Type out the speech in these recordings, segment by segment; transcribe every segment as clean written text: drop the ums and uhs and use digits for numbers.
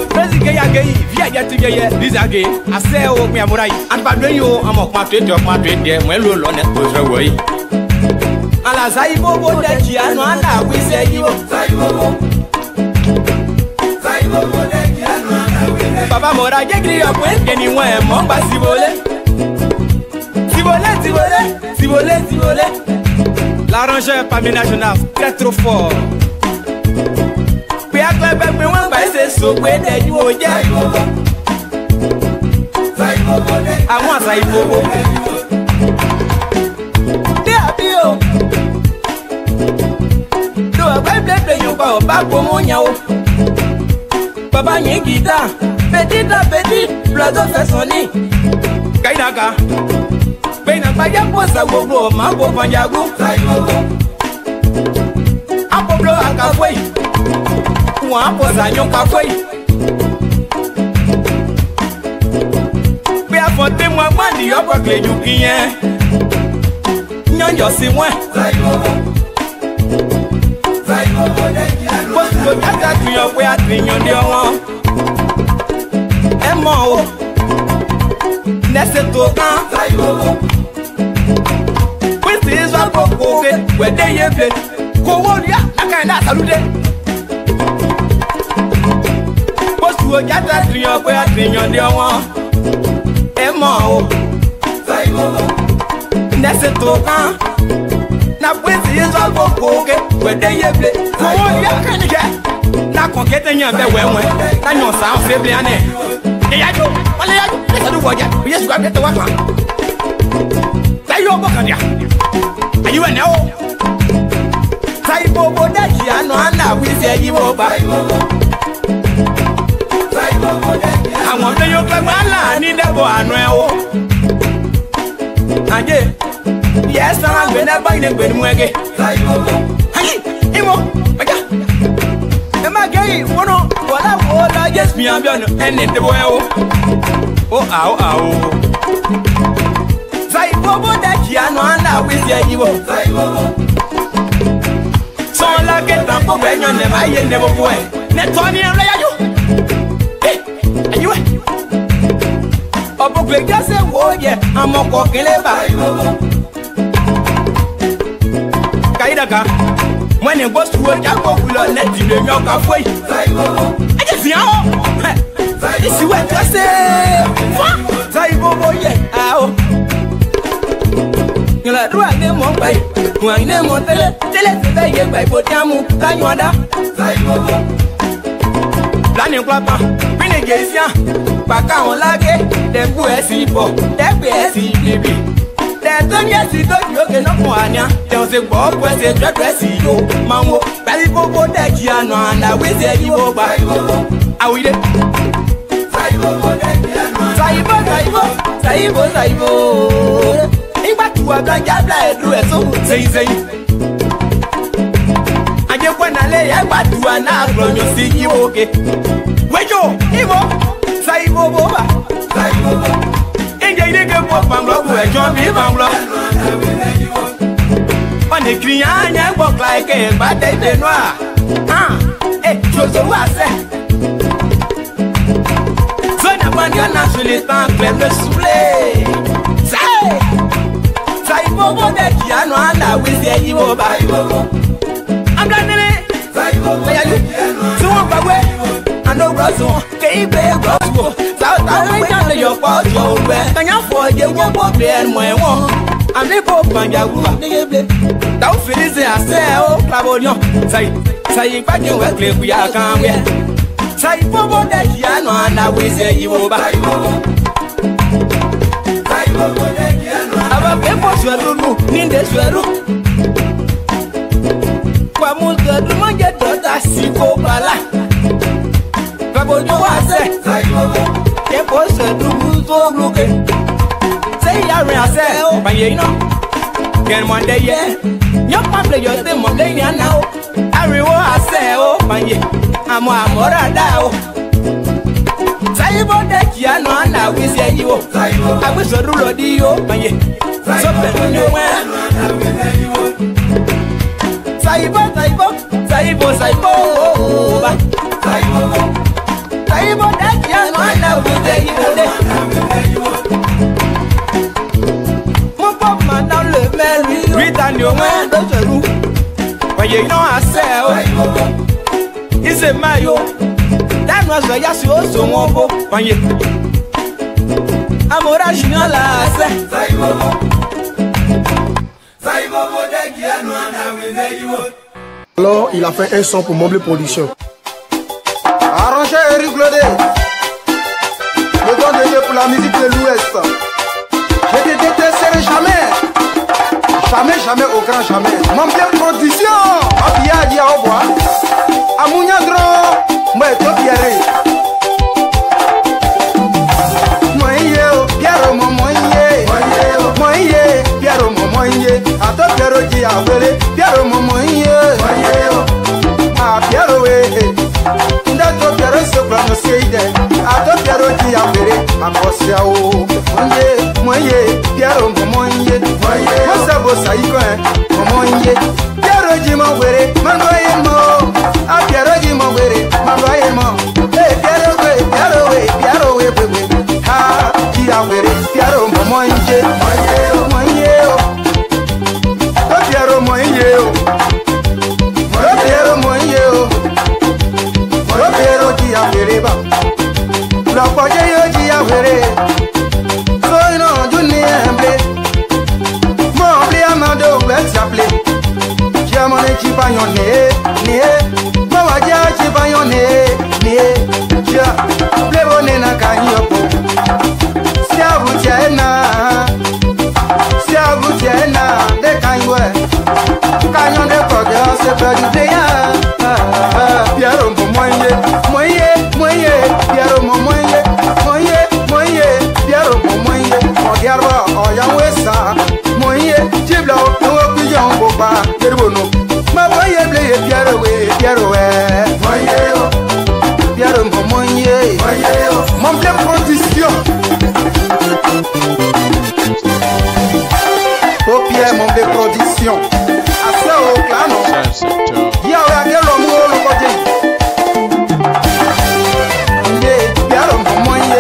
Crazy gay again, via yet to get this again. I say, oh, me, I'm right. And by doing you, I'm of my trade of my trade there, well, on it goes away. And as I go, that Gianna, we say you. Papa Mora, get you up when anywhere, Momba Sibole. Sibole. L'arrangeur parmi national, très trop fort. Puis à club, mais on va essayer de sauver des jours. À moi, ça y est. Pas pour mon yao. Papa n'y guitare, petit à petit, plateau fait sonner. Kainaka, Pena Paya Posa Gogo, Mambo Panyago, Apollo Akaway, one Posa Yokaway. We are for them one money, upper clay you can. None your see one. Post to that to your way at me on your one. Emo Neseto, with this one, where they have been. Koworia, I cannot salute. Post to a cat to your way at me on your one. Emo Neseto. Na pwesi hizo kokoke wede yeble koworia kanike na konkete nyambe wewe na nyosa afeble ane yajo wale yajo lesa du woja yesu kwa bete wakwa tayo bokadia ayiwe na o tai bobo daji anu ana wise yiwo ba àwọn te yo pe mala ni debo anu e o aje. Yes, I'm going to buy the good mwege. Hey, Imo, am I gay? One of what I just me, I'm going to end it the way. Oh, Say, Bobo, that Giano, and I will you. So, like it, I'm going to never boy. Netoni, hey, are you? Oh, but just a word, yeah, I'm a walking about. When it goes to a jack of let you know your cafe. I just know this is what I say. Saibo, yeah, you like do I name one by one name on tele by Potamu, Tanyada. Planning Papa, Pinagasia, Baka on Lage, the Buesi, the BSC, baby. Yes, you don't you know one. There was a bob was a dressy, Mammo, Balibo, that you know, and I will say you over. I will. Saibo. If I do a black guy, do it so say. I just want to lay a bad to an hour on your see you okay. Wait, you, Ivo, Saibo. On the Kriana walk like a bad day noir. Chose a was so now when you're naturally found, let us play. Say, Bobo, that Giano, and I will say you over. I'm gonna where are you? So on my way. I know Russell, K-Bay, Roswell. South Africa, your fault, your way. And you're for you, won't be and my one. I'm the Pope, and you're don't feel it, I say, oh, Claudio. Say, if I can work, we are coming. Say, Bobo, that Giano, and I will say you over. I'm a paper, swallow, in the swallow. Quamus, the man get daughter, see, go, Bala. Claudio, I say, say, I say, oh, but you know, get one day, yeah. Your family, you're the Monday now. Everyone, I say, oh, but you, I'm more now. Say about that, Giano, and I will say you. I wish I ruled you, but you, something you went. Saibo, se mayo. That was the yasi also won't on you. Amora Chinola, alors il a fait un son pour Mobile Production. Arrangé Eric Glodé, le don de Dieu pour la musique de l'Ouest. Je te détesterai jamais, jamais, jamais, au grand jamais. Mobile Production, Abia Dia au bois, Amounia Grand, moi et toi Pierre. Piero momoye, moye, Piero momoye, a to Piero di avere, Piero momoye, a Piero inda to Piero sopra no skeide, a to Piero di avere, a bosia o, moye, Piero momoye, mosa bosa iko momoye, Piero di mowere, mangoye mo, a Piero di mowere, mangoye mo, Piero we, ha. Piero momoye, Piero moye, Piero moye, Piero dia vereba. La poje yo dia vere. So no juni emble. Mo bli amado let's apple. Jamone chi panyone, ne. Mo waja chi panyone, ne. Ja, plebone na kanyopo. Siabutiena, de kanywe, kanyon de koge, se perdu de ya. Piero moye, Piero moye, Piero moye, Ogarba, Oyawesa, moye, Jiblo, no pigeon boba, Peruno, ma boye blé, Piero we, Piero moye, mon blé production. Copier mon de production. À ça au canon. Y'a un gars au mot le côté. Piero moye,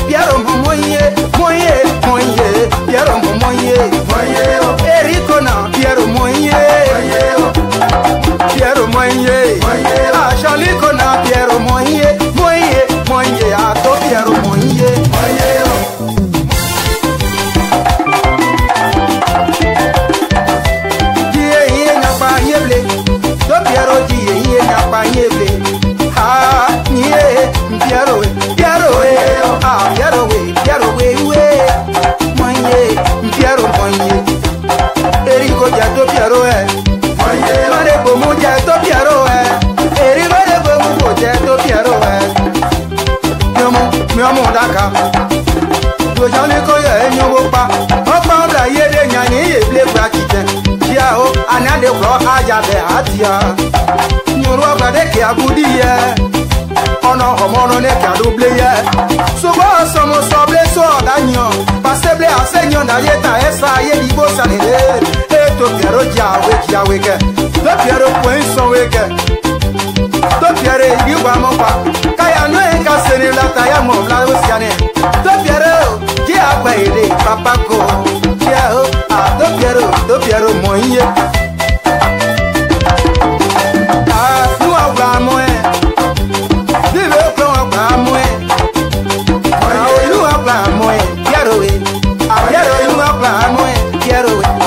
Piero moye, Erico na Piero moye, ah Charlico na Piero moye, ah to Piero moye.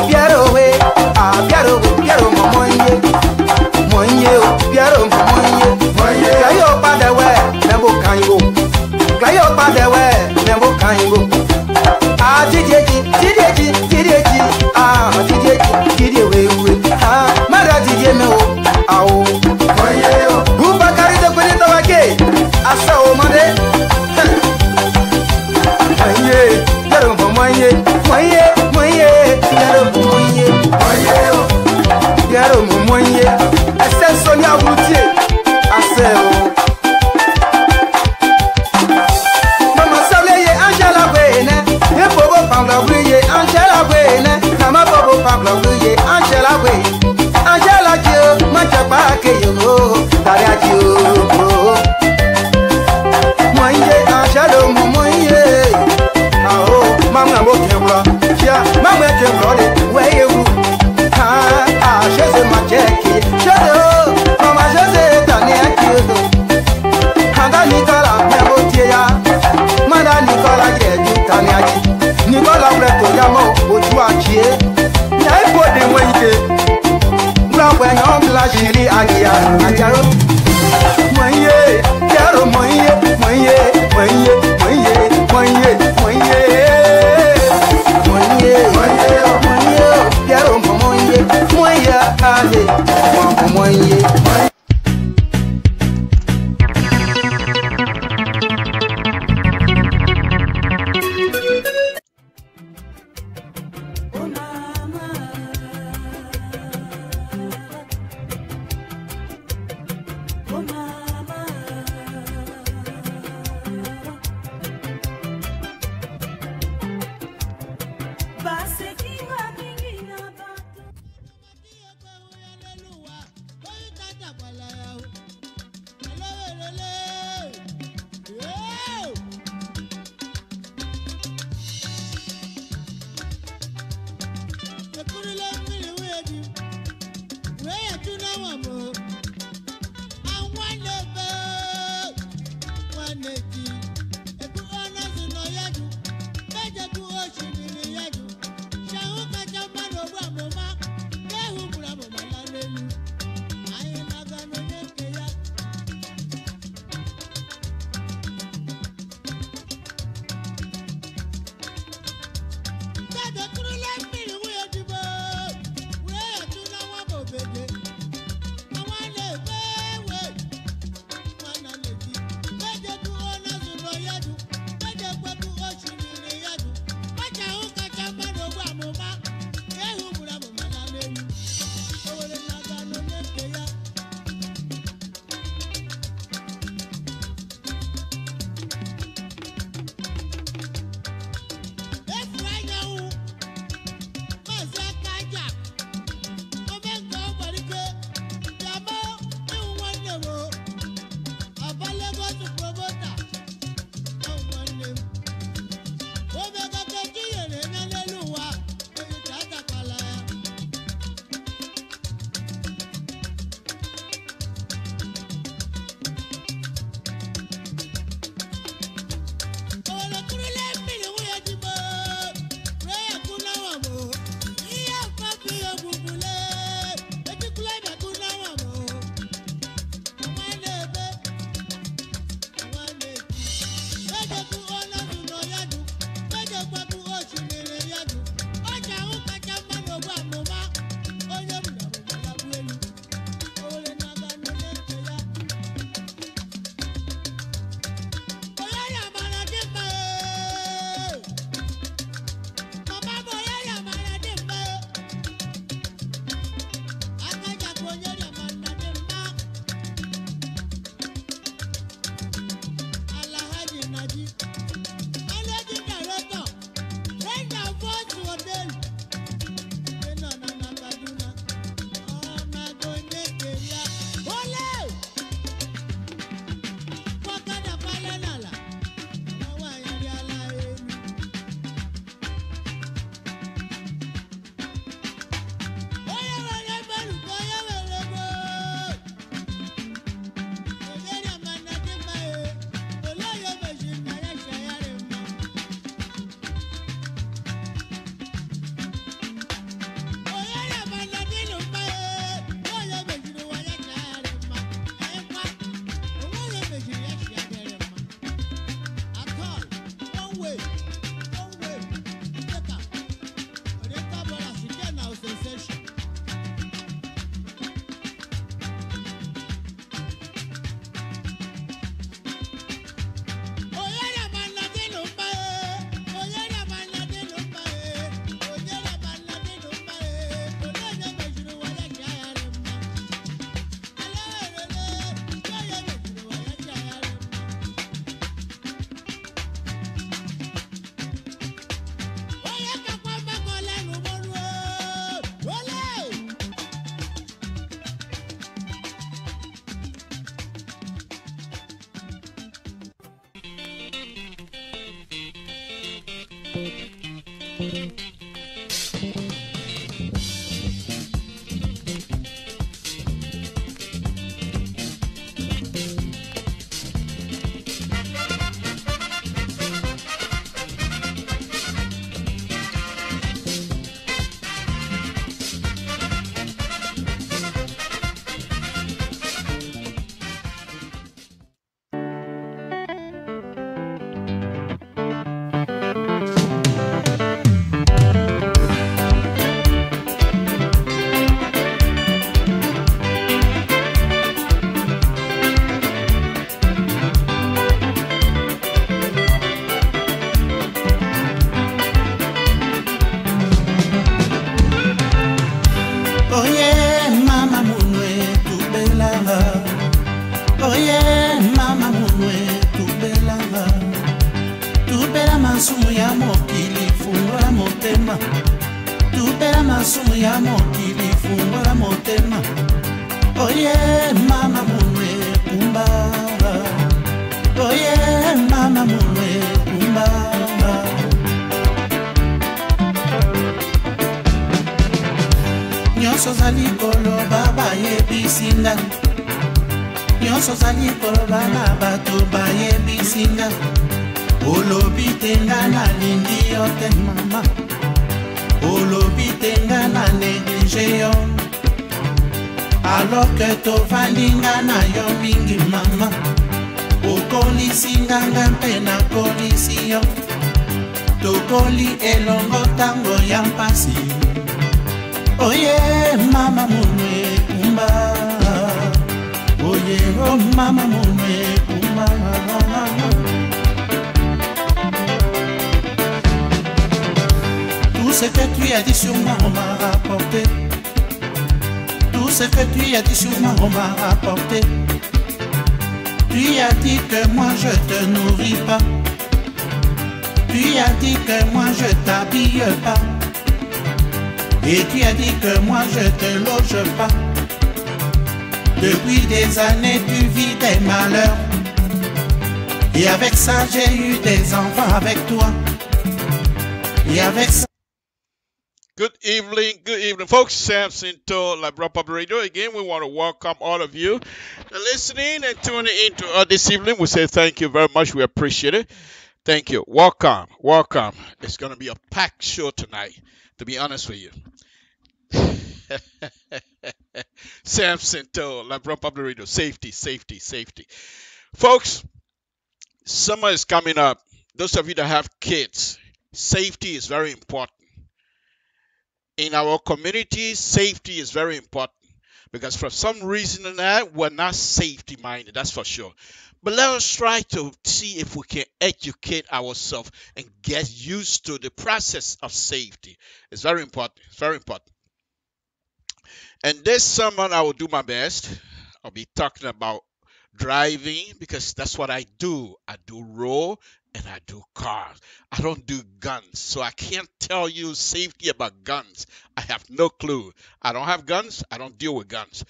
Piero moye. Piero moye, Piero moye, Piero moye, I Oye mama munwe tubelanga tubela masumu ya mokili fungula motema tubela masumu ya mokili fungula motema Oye mama munwe kumba Oye mama munwe kumba Nyonso zali kolo baba yebisinga Nyonso zali kolo bana bato bayebisinga Olobi tenga na lingi yo te mama Olobi tenga na néglige yo Alors que tovandinga na yo mingi mama Okolisinga nga mpe na kolisi yo Tokoli elongo tango ya mpasi Oye mama munwe kumba Oye oh mama munwe kumba Tout ce que tu as dit sur moi on m'a rapporté Tout ce que tu as dit sur moi on m'a rapporté Tu as dit que moi je te nourris pas Tu as dit que moi je t'habille pas Et tu as dit que moi je te loge pas Depuis des années tu vis des malheurs Et avec ça j'ai eu des enfants avec toi Et avec ça Good evening, folks. Samson to LIBERIA PUBLIRADIO. Again, we want to welcome all of you listening and tuning in to this evening. We say thank you very much. We appreciate it. Thank you. Welcome. It's going to be a packed show tonight, to be honest with you. Samson to LIBERIA PUBLIRADIO. Safety. Folks, summer is coming up. Those of you that have kids, safety is very important. In our community, safety is very important because for some reason or that, we're not safety minded, that's for sure. But let us try to see if we can educate ourselves and get used to the process of safety. It's very important. And this summer, I will do my best. I'll be talking about driving because that's what I do. I do road and I do cars. I don't do guns, so I can't tell you safety about guns. I have no clue. I don't have guns. I don't deal with guns.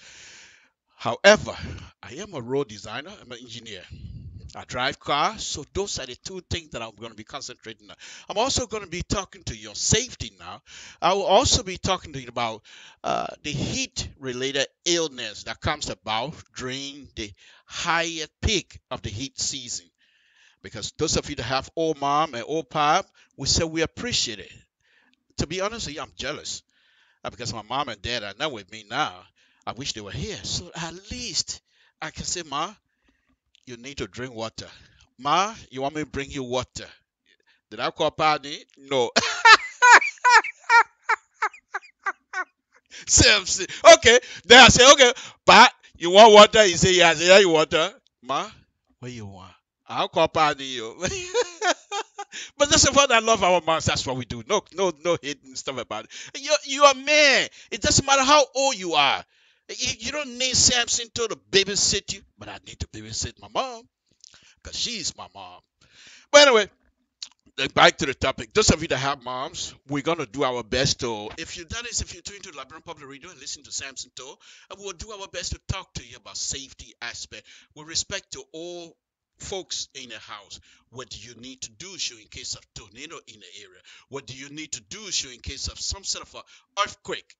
However, I am a road designer. I'm an engineer. I drive cars, so those are the two things that I'm going to be concentrating on. I'm also going to be talking to you on safety now. I will also be talking to you about the heat-related illness that comes about during the higher peak of the heat season. Because those of you that have old mom and old pop, we say we appreciate it. To be honest with you, I'm jealous. Because my mom and dad are not with me now. I wish they were here. So at least I can say, Ma, you need to drink water. Ma, you want me to bring you water? Did I call party? No. Samson. Okay. Then I say, okay, but you want water? You say, yes. Yeah, you water. Ma, what you want? I'll call party you. But that's what I love our moms. That's what we do. No hidden stuff about it. You're a man. It doesn't matter how old you are. You don't need Samson to babysit you, but I need to babysit my mom because she's my mom. But anyway, back to the topic. Those of you that have moms, we're gonna do our best to. If you tune into LIBERIA PUBLIRADIO and listen to Samson to, we'll do our best to talk to you about safety aspect with respect to all folks in the house. What do you need to do in case of tornado in the area? What do you need to do in case of some sort of a earthquake?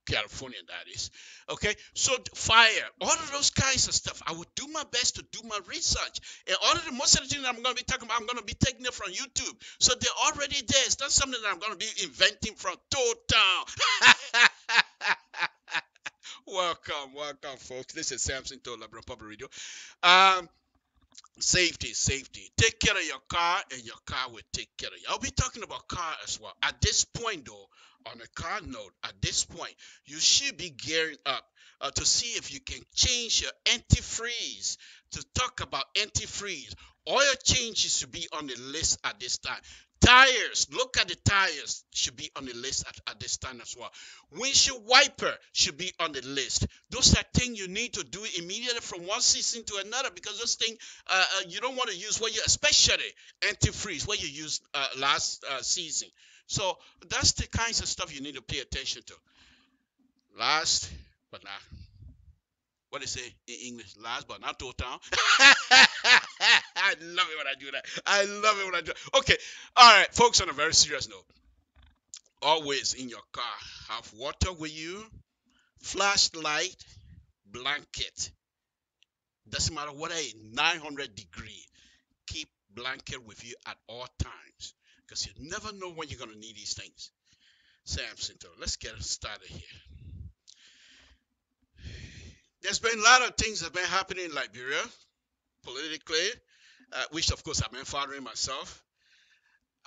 California, that is. Okay, so fire, all of those kinds of stuff. I will do my best to do my research. And most of the things I'm going to be talking about, I'm going to be taking it from YouTube. So they're already there. It's not something that I'm going to be inventing from town. Welcome, folks. This is Samson to LIBERIA PUBLIRADIO. Safety. Take care of your car, and your car will take care of you. I'll be talking about car as well. At this point, though, on a car note, at this point, you should be gearing up to see if you can change your antifreeze. To talk about antifreeze, oil changes should be on the list at this time. Tires, look at the tires, should be on the list at this time as well. Windshield wiper should be on the list. Those are things you need to do immediately from one season to another, because those things you don't want to use what you, especially antifreeze, what you used last season. So that's the kinds of stuff you need to pay attention to. Last but not, what they say in English, last but not total. I love it when I do that. I love it when I do that. Okay, all right, folks, on a very serious note, always in your car, have water with you, flashlight, blanket. Doesn't matter what a 900 degree, keep blanket with you at all times, because you never know when you're going to need these things. Samson, let's get started here. There's been a lot of things that have been happening in Liberia, politically, which of course I've been following myself.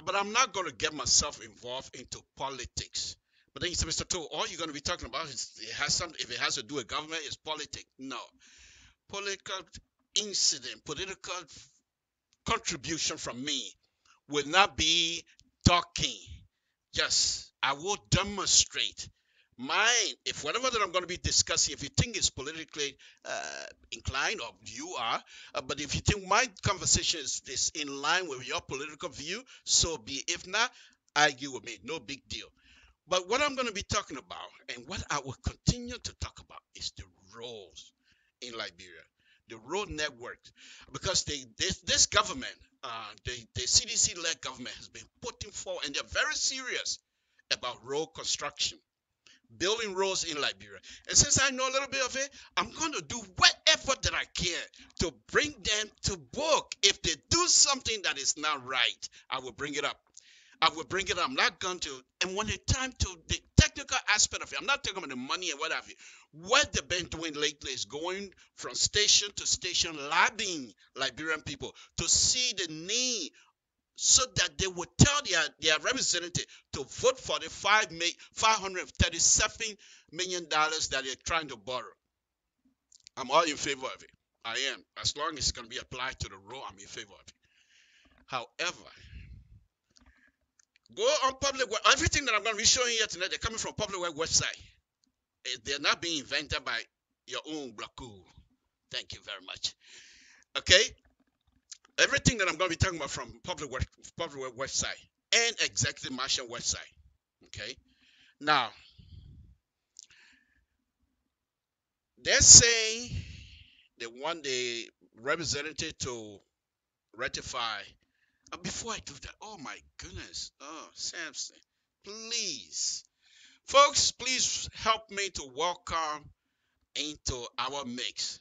But I'm not going to get myself involved into politics. But then you say, Mr. Toe, all you're going to be talking about is if it has to do with government, it's politics. No. Political incident, political contribution from me will not be talking. Yes, I will demonstrate mine. If whatever that I'm going to be discussing, if you think it's politically inclined, or you are, but if you think my conversation is in line with your political view, so be it. If not, argue with me, no big deal. But what I'm going to be talking about, and what I will continue to talk about, is the roads in Liberia, the road networks, because this government, the CDC-led government, has been putting forward, and they're very serious about road construction, building roads in Liberia. And since I know a little bit of it, I'm going to do whatever that I can to bring them to book. If they do something that is not right, I will bring it up. I will bring it up. I'm not going to. And when it's time to the technical aspect of it, I'm not talking about the money and what have you. What they've been doing lately is going from station to station, lobbying Liberian people to see the need, so that they would tell their representative to vote for the $537 million that they're trying to borrow. I'm all in favor of it. I am. As long as it's going to be applied to the road, I'm in favor of it. However, go on public web. Everything that I'm going to be showing you tonight, they're coming from public web website. They're not being invented by your own Blaku. Thank you very much. Okay? Everything that I'm going to be talking about from public web website and executive marshal website. Okay? Now, they're saying they want the representative to ratify. Before I do that, oh my goodness. Oh, Samson, please. Folks, please help me to welcome into our mix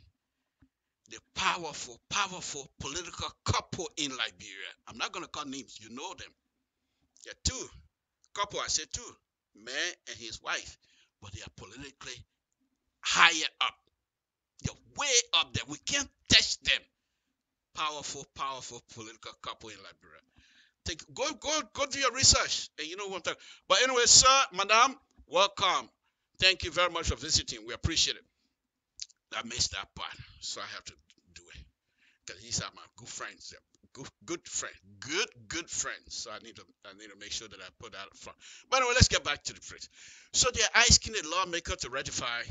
the powerful, powerful political couple in Liberia. I'm not going to call names. You know them. There are two. Couple, I said two. Man and his wife. But they are politically higher up. They're way up there. We can't touch them. Powerful, powerful political couple in Liberia. Go do your research. And you know what I'm talking. But anyway, sir, madam, welcome. Thank you very much for visiting. We appreciate it. I missed that part, so I have to do it, because these are my good friends. Good friends. So I need to make sure that I put that up front. But anyway, let's get back to the phrase. So they're asking the lawmaker to ratify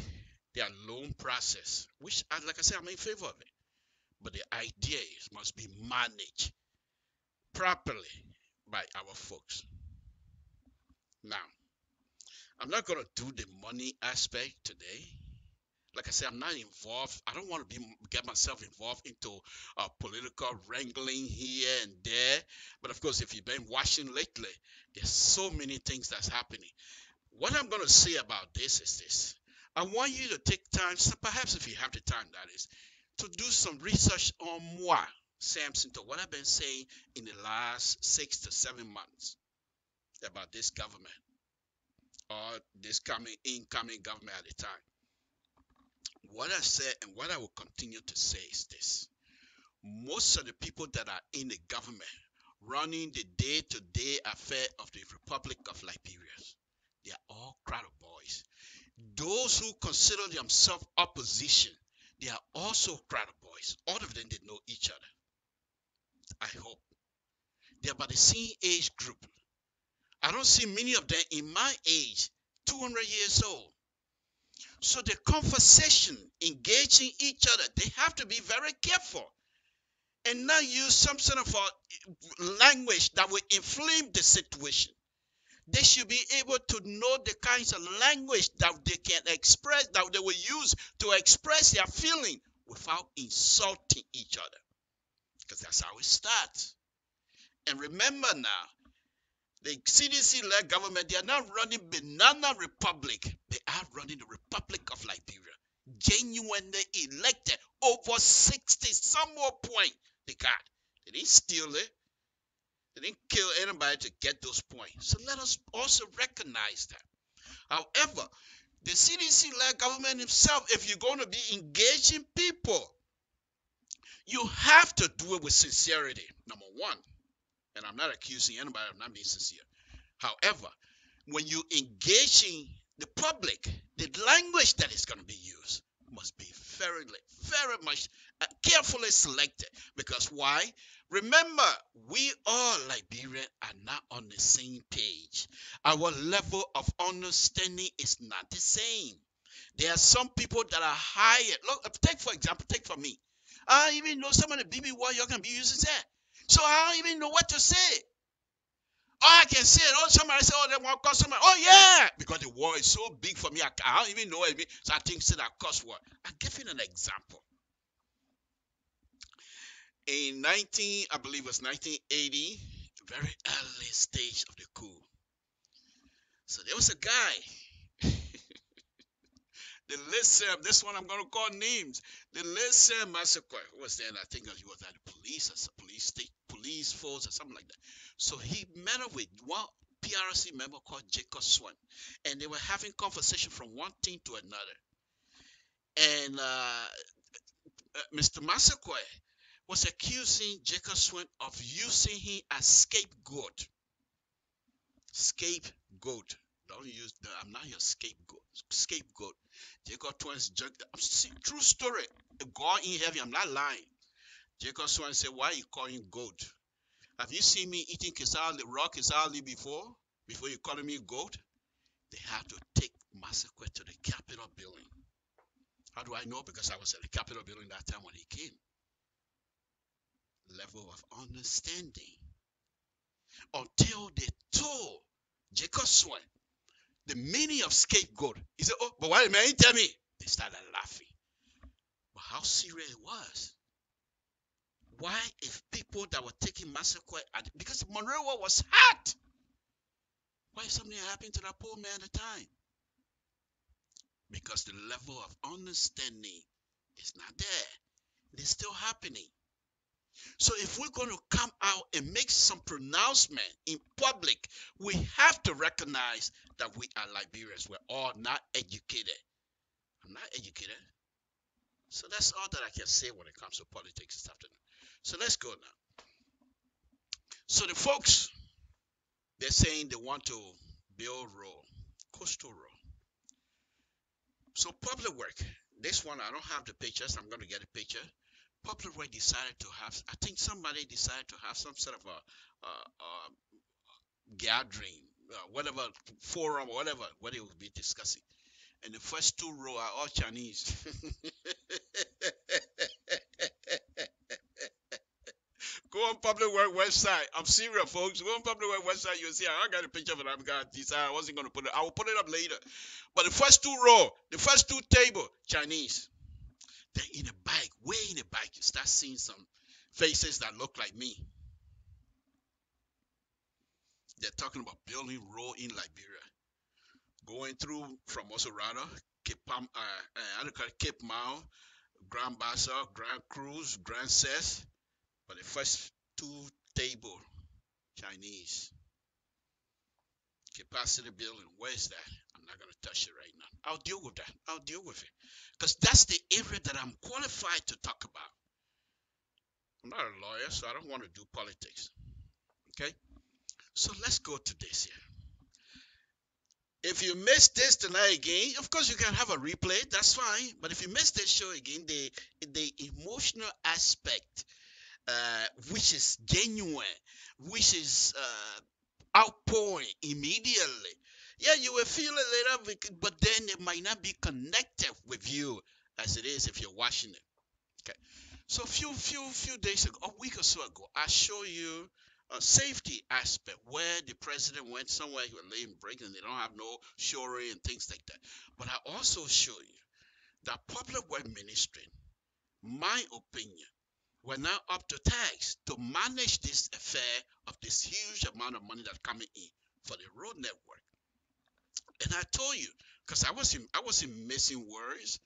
their loan process, which, like I said, I'm in favor of it. But the idea is must be managed properly by our folks. Now, I'm not going to do the money aspect today. Like I said, I'm not involved. I don't want to get myself involved into political wrangling here and there. But of course, if you've been watching lately, there's so many things that's happening. What I'm going to say about this is this. I want you to take time, so perhaps if you have the time, that is, to do some research on moi, Samson, to what I've been saying in the last 6 to 7 months about this government, or this incoming government at the time. What I said and what I will continue to say is this. Most of the people that are in the government running the day-to-day affair of the Republic of Liberia, they are all crowd of boys. Those who consider themselves opposition, they are also crowd of boys. All of them, they know each other. I hope. They're about the same age group. I don't see many of them in my age, 200 years old. So the conversation, engaging each other, they have to be very careful and not use some sort of a language that will inflame the situation. They should be able to know the kinds of language that they can express, that they will use to express their feeling without insulting each other. Because that's how it starts. And remember now, the CDC-led government, they are not running Banana Republic. They are running the Republic of Liberia. Genuinely elected, over 60 some more point they got. They didn't steal it. They didn't kill anybody to get those points. So let us also recognize that. However, the CDC-led government itself, if you're going to be engaging people, you have to do it with sincerity, number one. And I'm not accusing anybody of not being sincere. However, when you engaging the public, the language that is going to be used must be very, very much carefully selected. Because why? Remember, we all Liberians are not on the same page. Our level of understanding is not the same. There are some people that are higher. Look, take for example, take for me. I don't even know some of the BB word you can be using there. So I don't even know what to say. All I can say is, oh, somebody say, oh, they want to cuss somebody. Oh, yeah. Because the word is so big for me, I don't even know what it means. So I think it's that cuss word. I'm giving an example. In I believe it was 1980, very early stage of the coup. So there was a guy. The late Sam, this one I'm going to call names. The late Sam Massacre, who was there, and I think he was at the police, or police force or something like that. So he met up with one PRC member called Jacob Swan, and they were having conversation from one thing to another. And Mr. Massacre was accusing Jacob Swan of using him as scapegoat. Scapegoat. Don't use that. I'm not your scapegoat. Scapegoat. Jacob Swan's jerked. True story. God in heaven. I'm not lying. Jacob Swan said, "Why you call him goat? Have you seen me eating raw kesali before? Before you calling me goat?" They had to take Massacre to the Capitol building. How do I know? Because I was at the Capitol building that time when he came. Level of understanding. Until they told Jacob Swan the meaning of scapegoat. He said, "Oh, but why did you tell me?" They started laughing. But how serious it was. Why, if people that were taking Massacre, because Monroe was hot, why is something happening to that poor man at the time? Because the level of understanding is not there. It's still happening. So if we're going to come out and make some pronouncement in public, we have to recognize that we are Liberians. We're all not educated. I'm not educated. So that's all that I can say when it comes to politics this afternoon. So let's go now. So the folks, they're saying they want to build road, coastal road. So public work, this one I don't have the pictures. I'm going to get a picture. Public work decided to have, I think somebody decided to have some sort of a gathering, whatever, forum or whatever, what they will be discussing. And the first two rows are all Chinese. Go on public work website. I'm serious, folks. Go on public work website. You'll see. I got a picture of it. I wasn't going to put it. I will put it up later. But the first two rows, the first two tables, Chinese. Then in the back, way in the back, you start seeing some faces that look like me. They're talking about building road in Liberia. Going through from Osorado, Cape Mount, Grand Bassa, Grand Cruz, Grand Cess. But the first two tables, Chinese. Capacity building, where is that? I'm not going to touch it right now. I'll deal with that. I'll deal with it. Because that's the area that I'm qualified to talk about. I'm not a lawyer, so I don't want to do politics. Okay? So let's go to this here. If you miss this tonight again, of course you can have a replay, that's fine. But if you miss this show again, the emotional aspect which is genuine, which is outpouring immediately. Yeah, you will feel it later, but then it might not be connected with you as it is if you're watching it. Okay. So few days ago, a week or so ago, I show you a safety aspect where the president went somewhere, he was laying bricks and they don't have no shoring and things like that. But I also show you that public work ministry, my opinion, we're now up to tax to manage this affair of this huge amount of money that's coming in for the road network. And I told you, because I wasn't missing words,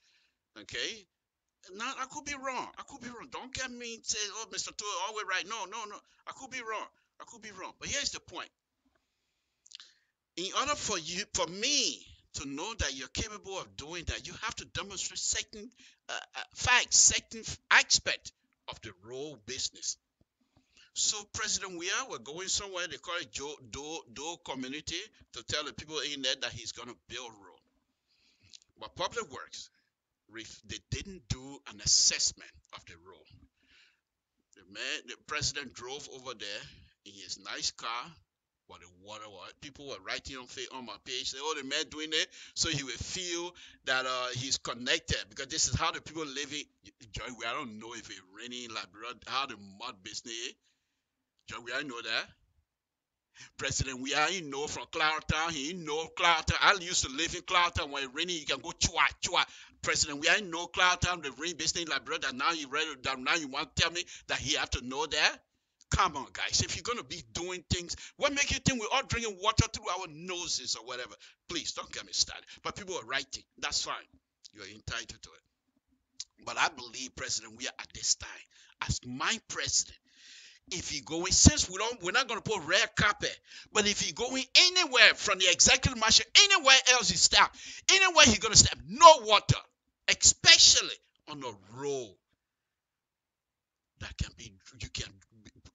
okay? Now I could be wrong. Don't get me and say, oh, Mr. Tour, always right. No. I could be wrong. But here's the point. In order for me to know that you're capable of doing that, you have to demonstrate certain facts, certain aspect of the road business. So President we're going somewhere, they call it Do community, to tell the people in there that he's going to build road. But Public Works, they didn't do an assessment of the road. The president drove over there in his nice car. But the water was, people were writing on my page, say, oh, the man doing it, so he will feel that he's connected, because this is how the people living. Joy, I don't know if it's raining in Liberia, how the mud business is. Joy, I know that. President, he know from Cloudtown, he know Cloudtown. I used to live in Cloudtown. When it's raining, you can go chua. President, I know Cloudtown, the rain business in Liberia, that now you ready, that now you want to tell me that he have to know that? Come on, guys. If you're going to be doing things, what makes you think we're all drinking water through our noses or whatever? Please, don't get me started. But people are writing. That's fine. You're entitled to it. But I believe, President, we are at this time, as my president, if he going, since we're not going to put red carpet, but if he going anywhere from the executive marshal, anywhere else he stop, anywhere he's going to step, no water, especially on a road that can be, you can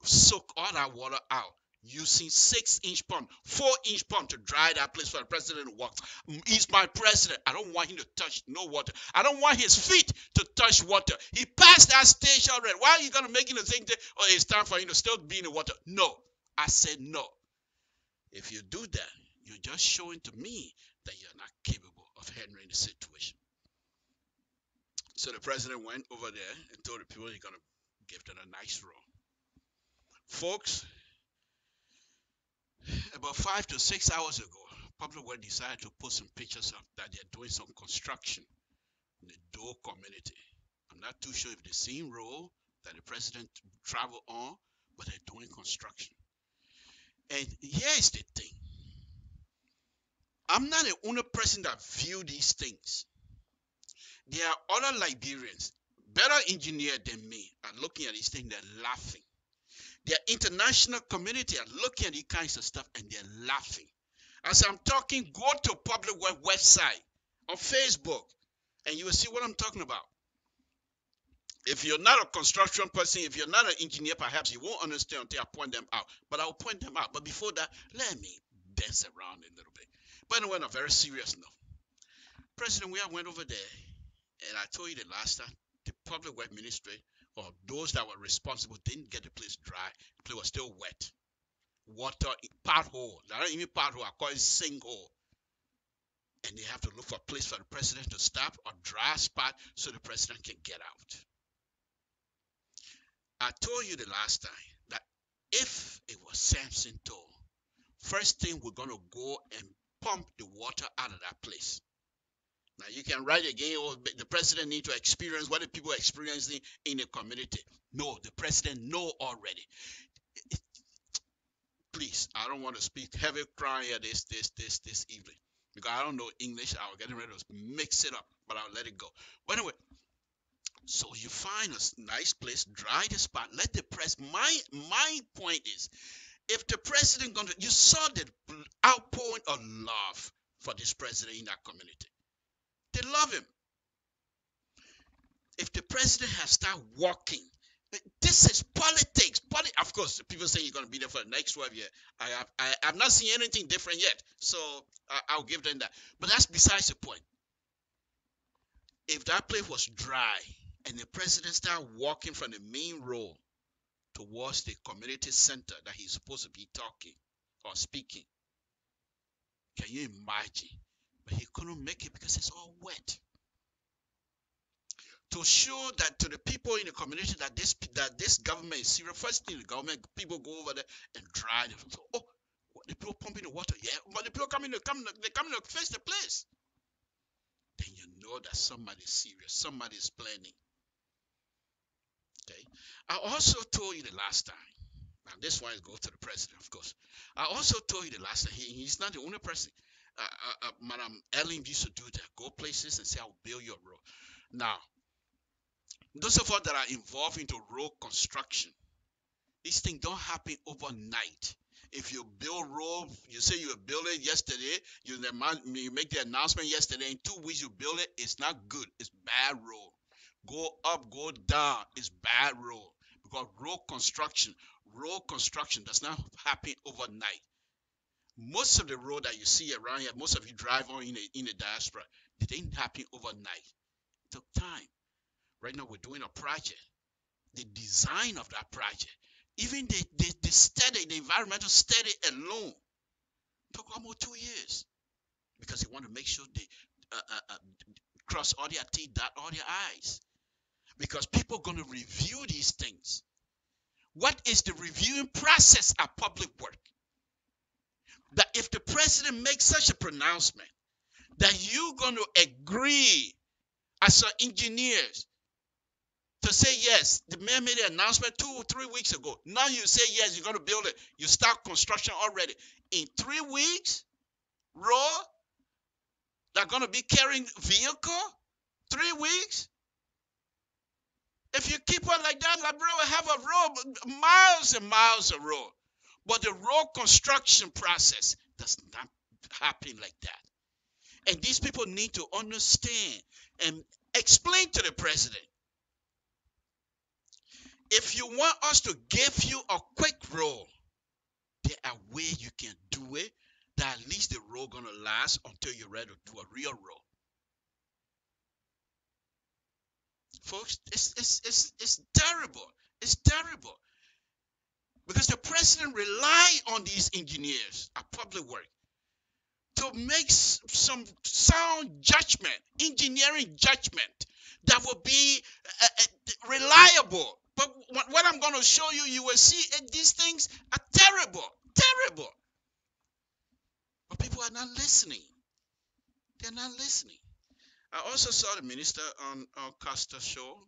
soak all that water out using 6-inch pump, 4-inch pump to dry that place for the president to walk. He's my president. I don't want him to touch no water. I don't want his feet to touch water. He passed that stage already. Why are you going to make him think that, oh, it's time for him to still be in the water? No. I said no. If you do that, you're just showing to me that you're not capable of handling the situation. So the president went over there and told the people he's going to give them a nice room. Folks, about 5 to 6 hours ago, Public Works decided to put some pictures of that they're doing some construction in the Doe community. I'm not too sure if the same road that the president traveled on, but they're doing construction. And here's the thing. I'm not the only person that view these things. There are other Liberians, better engineers than me, are looking at these things, they're laughing. The international community are looking at these kinds of stuff and they're laughing. As I'm talking, go to Public Works website on Facebook and you will see what I'm talking about. If you're not a construction person, if you're not an engineer, perhaps you won't understand until I point them out. But I'll point them out. But before that, let me dance around a little bit. But anyway, on a very serious note, President Weah went over there, and I told you the last time, the Public Works Ministry, or those that were responsible, didn't get the place dry. The place was still wet. Water, pothole. They're not even pothole, I call it sinkhole. And they have to look for a place for the president to stop, or dry spot, so the president can get out. I told you the last time that if it was Samson told, first thing we're going to go and pump the water out of that place. Now you can write again, oh, the president need to experience what the people are experiencing in the community. No, the president know already. Please, I don't want to speak heavy crying here this evening, because I don't know English. I was getting ready to mix it up, but I'll let it go. But anyway, so you find a nice place, dry the spot, let the press. My point is, if the president gonna, you saw the outpouring of love for this president in that community. They love him. If the president has started walking, this is politics. Of course, people say you're going to be there for the next 12 years. I've not seen anything different yet, so I'll give them that. But that's besides the point. If that place was dry and the president started walking from the main road towards the community center that he's supposed to be talking or speaking. Can you imagine? But he couldn't make it because it's all wet. To show that to the people in the community that this government is serious, first thing the government people go over there and dry them. So, oh, what, the people pumping the water? Yeah, but the people they come to face the place. Then you know that somebody's serious, somebody's planning. Okay. I also told you the last time. Now this one goes to the president, of course. I also told you the last time. He's not the only person. Madam Ellen used to do that. Go places and say, "I'll build your road." Now, those of us that are involved into road construction, these things don't happen overnight. If you build road, you say you build it yesterday, you make the announcement yesterday, in 2 weeks you build it, it's not good. It's bad road. Go up, go down, it's bad road. Because road construction does not happen overnight. Most of the road that you see around here, most of you drive on in the diaspora, it didn't happen overnight. It took time. Right now we're doing a project. The design of that project, even the study, the environmental study alone, took almost 2 years. Because they want to make sure they cross all their T, dot all their I's. Because people are going to review these things. What is the reviewing process at public work? That if the president makes such a pronouncement, that you're going to agree as engineers to say yes. The mayor made an announcement 2 or 3 weeks ago. Now you say yes, you're going to build it. You start construction already. In 3 weeks, road, they're going to be carrying vehicle. 3 weeks. If you keep on like that, LIBERIA will have a road, miles and miles of road. But the road construction process does not happen like that. And these people need to understand and explain to the president. If you want us to give you a quick road, there are ways you can do it that at least the road gonna last until you're ready to do a real road. Folks, it's terrible. It's terrible. Because the president relies on these engineers at public work to make some sound judgment, engineering judgment that will be reliable. But what I'm going to show you, you will see these things are terrible, terrible. But people are not listening. They're not listening. I also saw the minister on Costa's show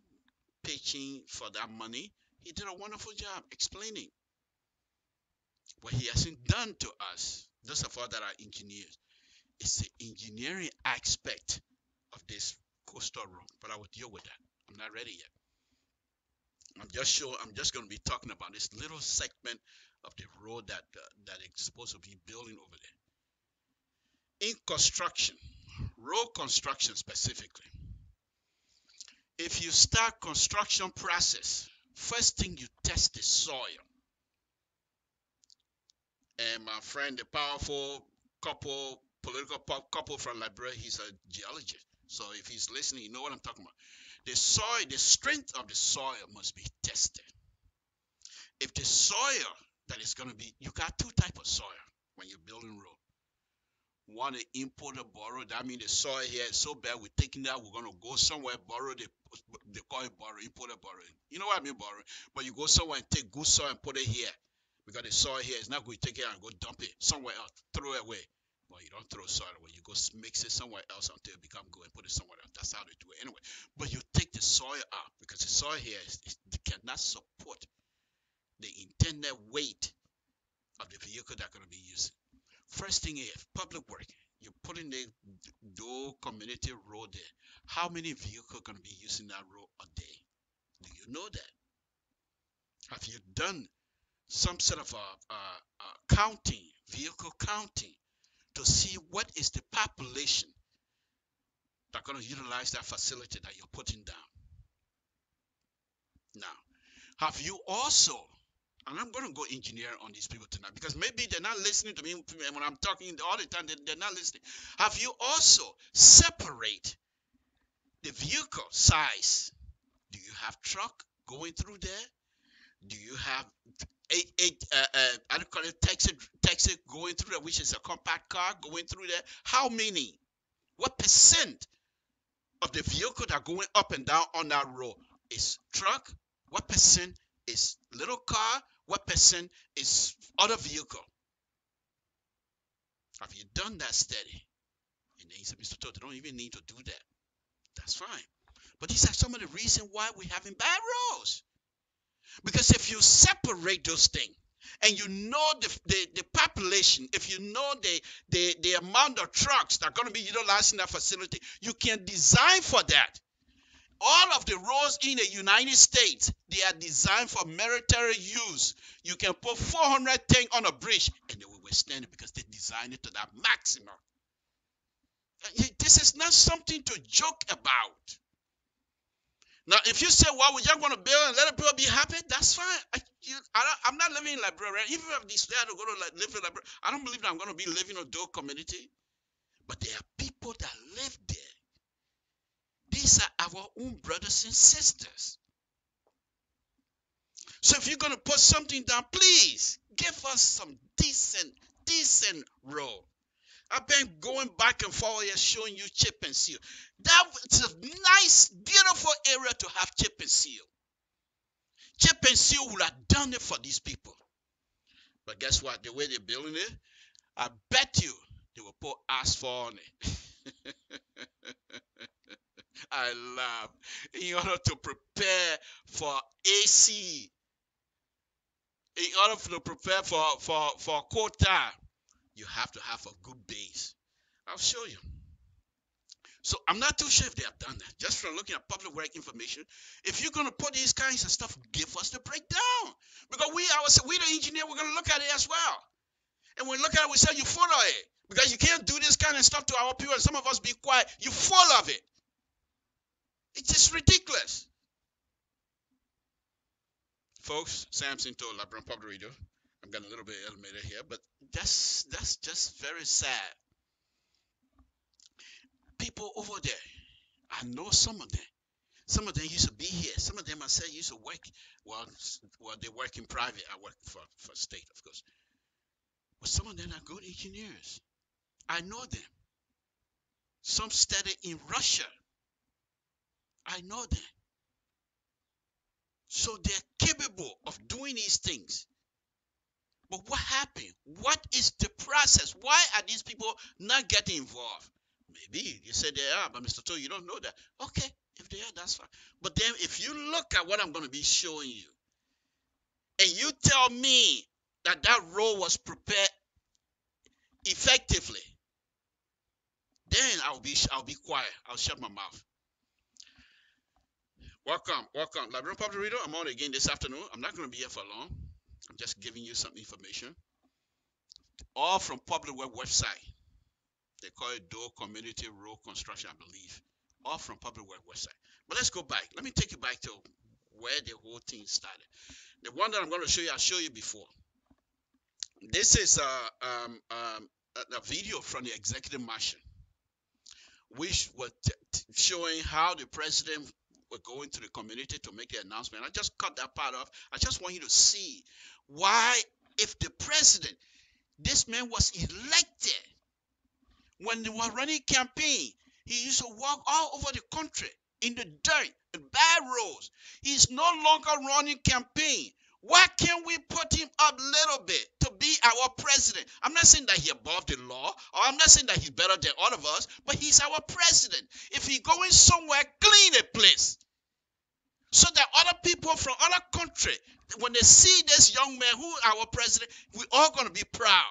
pitching for that money. He did a wonderful job explaining what he hasn't done to us. Those of us that are engineers. It's the engineering aspect of this coastal road. But I will deal with that. I'm not ready yet. I'm just going to be talking about this little segment of the road that it's supposed to be building over there. In construction, road construction specifically, if you start construction process, first thing you test the soil. And my friend, the powerful political couple from LIBERIA, he's a geologist. So if he's listening, you know what I'm talking about. The soil, the strength of the soil must be tested. If the soil that is going to be, you got two types of soil when you're building road. One is import or borrow. That means the soil here is so bad, we're taking that, we're going to go somewhere, borrow, they call it borrow, import or borrow. You know what I mean, borrow? But you go somewhere and take good soil and put it here. Because the soil here is not going to take it and go dump it somewhere else, throw it away. Well, you don't throw soil away. You go mix it somewhere else until it becomes good and put it somewhere else. That's how they do it anyway. But you take the soil out because the soil here cannot support the intended weight of the vehicle that's going to be used. First thing is public work. You're putting the community road there. How many vehicles are going to be using that road a day? Do you know that? Have you done some sort of counting, vehicle counting, to see what is the population that's going to utilize that facility that you're putting down? Now, have you also, and I'm going to go engineer on these people tonight because maybe they're not listening to me when I'm talking all the time, they're not listening. Have you also separate the vehicle size? Do you have truck going through there? Do you have I don't call it taxi going through there, which is a compact car going through there? How many? What percent of the vehicle that are going up and down on that road is truck? What percent is little car? What percent is other vehicle? Have you done that study? And then he said, Mr. Todd, they don't even need to do that. That's fine. But these are some of the reasons why we're having bad roads. Because if you separate those things, and you know the population, if you know the amount of trucks that are going to be utilizing that facility, you can design for that. All of the roads in the United States, they are designed for military use. You can put 400 tanks on a bridge, and they will withstand it because they designed it to that maximum. This is not something to joke about. Now, if you say, well, we're just going to build and let people be happy, that's fine. I'm not living in LIBERIA. Even if they say I don't go to live in LIBERIA, I don't believe that I'm going to be living in a dual community. But there are people that live there. These are our own brothers and sisters. So if you're going to put something down, please give us some decent road. I've been going back and forth here showing you chip and seal. That's a nice, beautiful area to have chip and seal. Chip and seal would have done it for these people. But guess what? The way they're building it, I bet you they will put asphalt on it. I laugh. In order to prepare for AC, in order to prepare for quota, you have to have a good base. I'll show you. So I'm not too sure if they have done that. Just from looking at public work information, if you're going to put these kinds of stuff, give us the breakdown. Because we the engineer, we're going to look at it as well. And when we look at it, we say, you full of it. Because you can't do this kind of stuff to our people and some of us be quiet. You're full of it. It's just ridiculous. Folks, Samson told LIBERIA Public Radio. I'm getting a little bit elevated here, but that's just very sad. People over there, I know some of them. Some of them used to be here. Some of them I said used to work. Well, they work in private. I work for state, of course. But some of them are good engineers. I know them. Some studied in Russia. I know them. So they're capable of doing these things. But what happened? What is the process? Why are these people not getting involved? Maybe you say they are, but Mr. Toe, you don't know that. Okay, if they are, that's fine. But then if you look at what I'm going to be showing you, and you tell me that that road was prepared effectively, then I'll be quiet. I'll shut my mouth. Welcome. LIBERIA Public Radio. I'm on again this afternoon. I'm not going to be here for long. I'm just giving you some information. All from Public Work website. They call it Dual Community Road Construction, I believe. All from Public Work website. But let's go back. Let me take you back to where the whole thing started. The one that I'm going to show you, I showed you before. This is a video from the executive mansion, which was showing how the president were going to the community to make the announcement. I just cut that part off. I just want you to see why, if the president, this man was elected, when they were running campaign, he used to walk all over the country in the dirt and bad roads. He's no longer running campaign. Why can't we put him up a little bit to be our president? I'm not saying that he's above the law, or I'm not saying that he's better than all of us, but he's our president. If he's going somewhere, clean a place. So that other people from other country, when they see this young man who is our president, we're all going to be proud.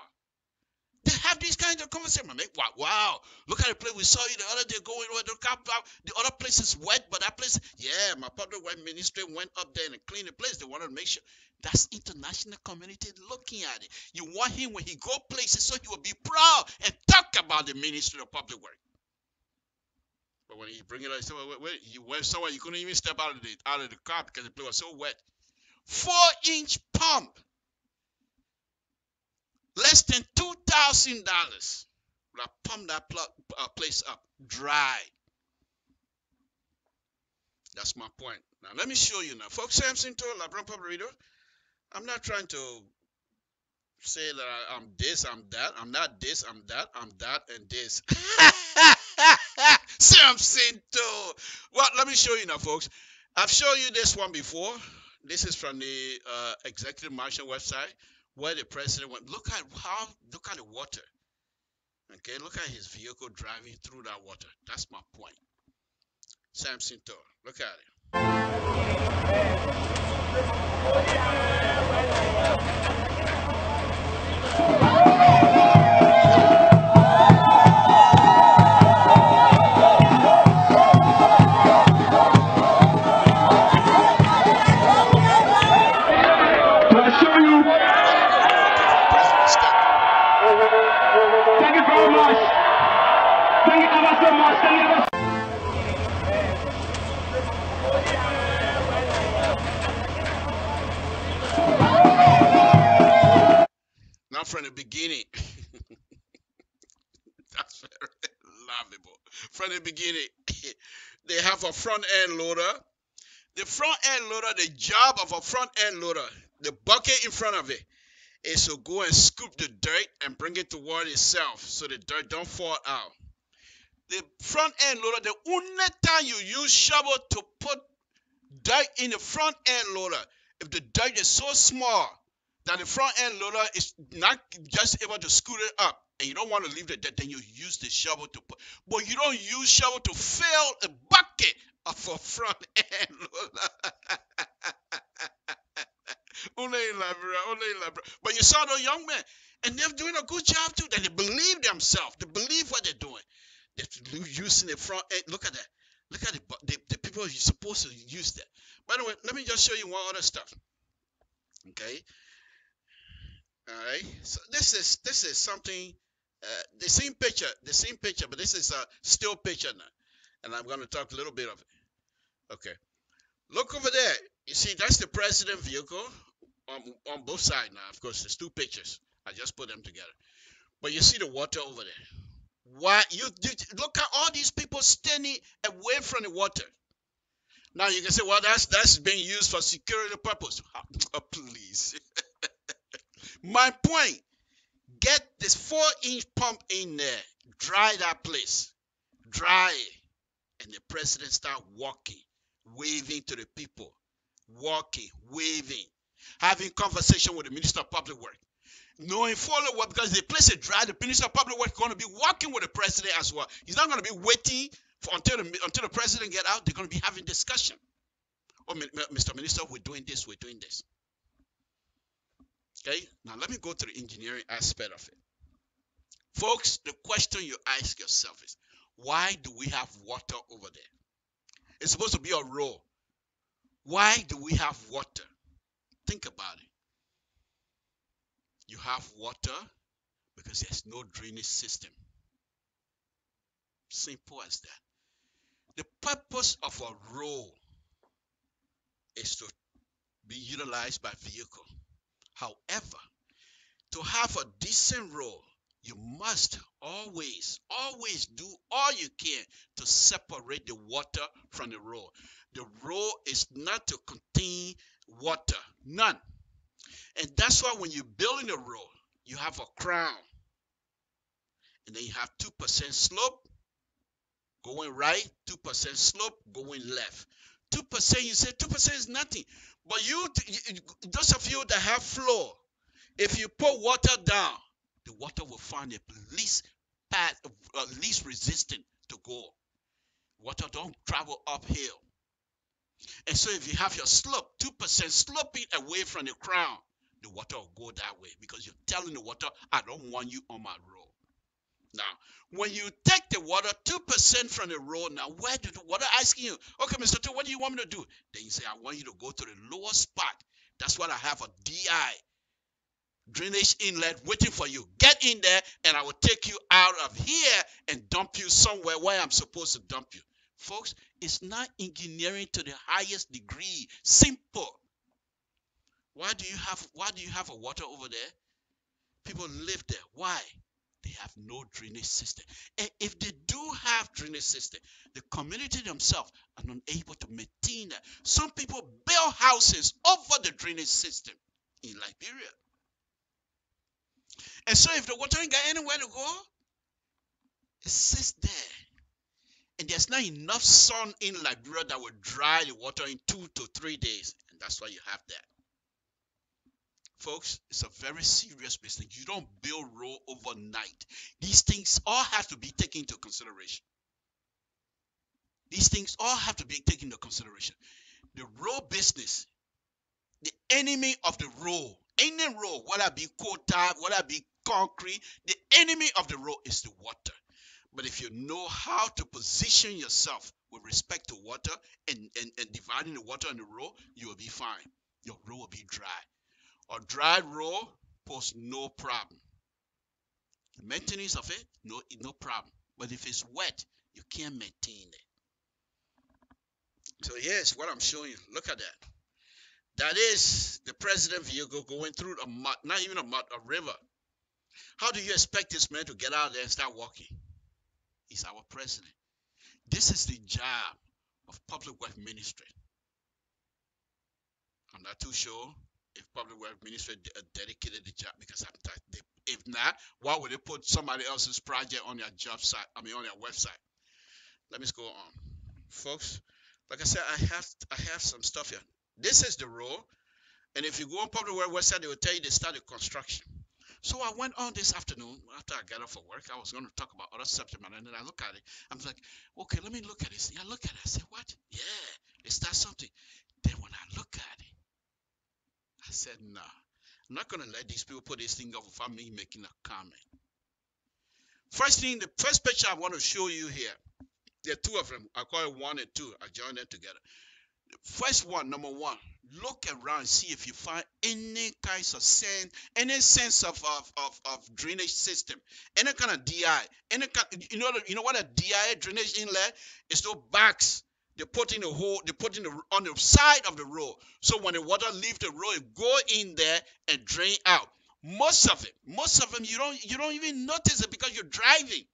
They have these kinds of conversations. Wow, look at the place we saw you the other day going over the other place is wet, but that place, yeah, my public work ministry went up there and cleaned the place. They wanted to make sure. That's international community looking at it. You want him when he go places so he will be proud and talk about the ministry of public work. But when he bring it up, you went somewhere you couldn't even step out of the car because the place was so wet. 4-inch pump. Less than $2,000 will have pumped that place up dry. That's my point. Now let me show you now. Folks, Samson told LIBERIA Public Radio. I'm not trying to say that I'm this, I'm that. I'm not this, I'm that. I'm that and this. Samson too. Well, let me show you now, folks. I've shown you this one before. This is from the Executive Marshal website where the president went. Look at the water. Okay, look at his vehicle driving through that water. That's my point. Samson too. Look at it. Thank you very much. Thank you ever so much. Thank you ever Not from the beginning. That's very laughable. From the beginning, they have a front end loader. The front end loader, the job of a front end loader, the bucket in front of it, is to go and scoop the dirt and bring it toward itself so the dirt don't fall out. The front end loader, the only time you use shovel to put dirt in the front end loader, if the dirt is so small that the front end loader is not just able to scoot it up and you don't want to leave the dirt, then you use the shovel to put. But you don't use shovel to fill a bucket of a front end loader. Only in Liberia. But you saw those young men, and they're doing a good job too. They believe themselves. They believe what they're doing. They're using the front end. Look at that. Look at the people you're supposed to use that. By the way, let me just show you one other stuff. Okay. All right. So this is something. The same picture, but this is a still picture now, and I'm going to talk a little bit of it. Okay. Look over there. You see, that's the president vehicle on both sides now. Of course, there's two pictures. I just put them together. But you see the water over there. Why you look at all these people standing away from the water. Now you can say, well, that's being used for security purpose. Oh, please. My point. Get this 4-inch pump in there. Dry that place. Dry it. And the president start walking, waving to the people. Walking, waving. Having conversation with the Minister of Public Works. Knowing fully well, because the place is dry, the Minister of Public Works is going to be walking with the president as well. He's not going to be waiting until the president get out. They're going to be having discussion. Oh, Mr. Minister, we're doing this, we're doing this. Okay, now let me go to the engineering aspect of it. Folks, the question you ask yourself is, why do we have water over there? It's supposed to be a road. Why do we have water? Think about it. You have water because there's no drainage system. Simple as that. The purpose of a road is to be utilized by vehicle. However, to have a decent road, you must always do all you can to separate the water from the road. The road is not to contain water, none. And that's why when you're building a road, you have a crown. And then you have 2% slope going right, 2% slope going left. 2%, you say 2% is nothing. But those of you that have floor, if you put water down, the water will find the least path, least resistant to go. Water don't travel uphill. And so if you have your slope, 2% sloping away from the crown, the water will go that way because you're telling the water, I don't want you on my road. Now, when you take the water 2% from the road, now where do the water asking you? Okay, Mr. Two, what do you want me to do? Then you say, I want you to go to the lower spot. That's what I have a DI, drainage inlet, waiting for you. Get in there and I will take you out of here and dump you somewhere where I'm supposed to dump you. Folks, it's not engineering to the highest degree. Simple. Why do you have a water over there? People live there. Why? They have no drainage system. And if they do have drainage system, the community themselves are not able to maintain that. Some people build houses over the drainage system. in Liberia. And so if the water ain't got anywhere to go, it sits there. And there's not enough sun in Liberia that will dry the water in 2 to 3 days. And that's why you have that. Folks, it's a very serious business. You don't build road overnight. These things all have to be taken into consideration. These things all have to be taken into consideration. The road business, the enemy of the road, any road, whether it be quota, whether it be concrete, the enemy of the road is the water. But if you know how to position yourself with respect to water and dividing the water on the road, you will be fine. Your road will be dry. A dry road poses no problem. The maintenance of it, no problem. But if it's wet, you can't maintain it. So here's what I'm showing you. Look at that. That is the president vehicle going through a mud, not even a mud, a river. How do you expect this man to get out there and start walking? He's our president. This is the job of public work ministry. I'm not too sure if public work ministry dedicated the job, because if not, why would they put somebody else's project on their job site? On their website. Let me go on, folks. Like I said, I have some stuff here. This is the road, and if you go on public work website, they will tell you they started construction. So I went on this afternoon after I got off for work. I was going to talk about other subject matter, and then I look at it. I'm like, okay, let me look at this. I look at it. I said, what? Yeah, they start something. Then when I look at it, I said, nah, I'm not going to let these people put this thing off without me making a comment. First thing, the first picture I want to show you here, there are two of them. I call it 1 and 2. I join them together. First one, number 1, look around and see if you find any kinds of sense, any sense of drainage system, any kind of DI, any kind, you know what a DI, drainage inlet, is? Those bags they put in the hole, they put in on the side of the road, so when the water leaves the road, it go in there and drain out. Most of them you don't even notice it because you're driving.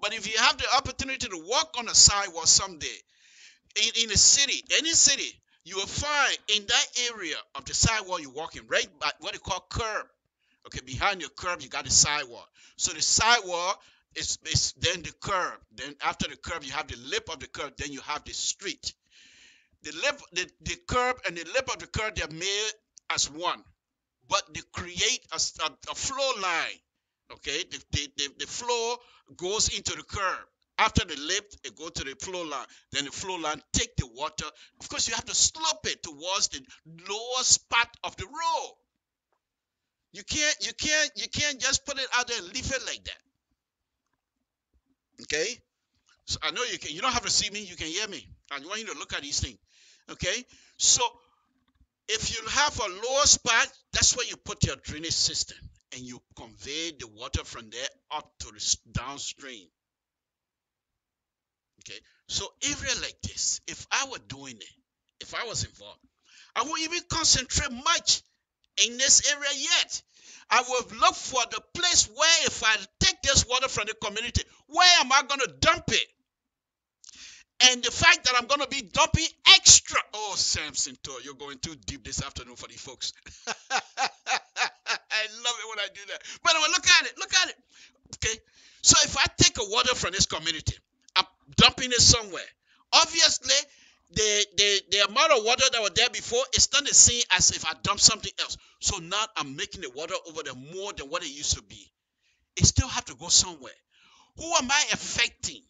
But if you have the opportunity to walk on a sidewalk someday, in a city, any city, you will find in that area of the sidewalk you're walking, right by what they call curb. Okay, behind your curb, you got the sidewalk. So the sidewalk is then the curb. Then after the curb, you have the lip of the curb. Then you have the street. The curb and the lip of the curb, they're made as one, but they create a flow line. Okay, the flow goes into the curb. After the lip, it goes to the flow line. Then the flow line take the water. Of course, you have to slope it towards the lowest part of the road. You can't just put it out there and leave it like that. Okay? So I know you can. You don't have to see me. You can hear me. I want you to look at these things. Okay? So if you have a lower spot, that's where you put your drainage system, and you convey the water from there up to the downstream. Okay, so area like this, if I were doing it, if I was involved, I wouldn't even concentrate much in this area yet. I would look for the place where if I take this water from the community, where am I going to dump it? And the fact that I'm going to be dumping extra. Oh, Samson, you're going too deep this afternoon for these folks. I love it when I do that. But anyway, look at it. Okay, so if I take a water from this community, I'm dumping it somewhere. Obviously, the amount of water that was there before is not the same as if I dump something else. So now I'm making the water over there more than what it used to be. It still have to go somewhere. Who am I affecting?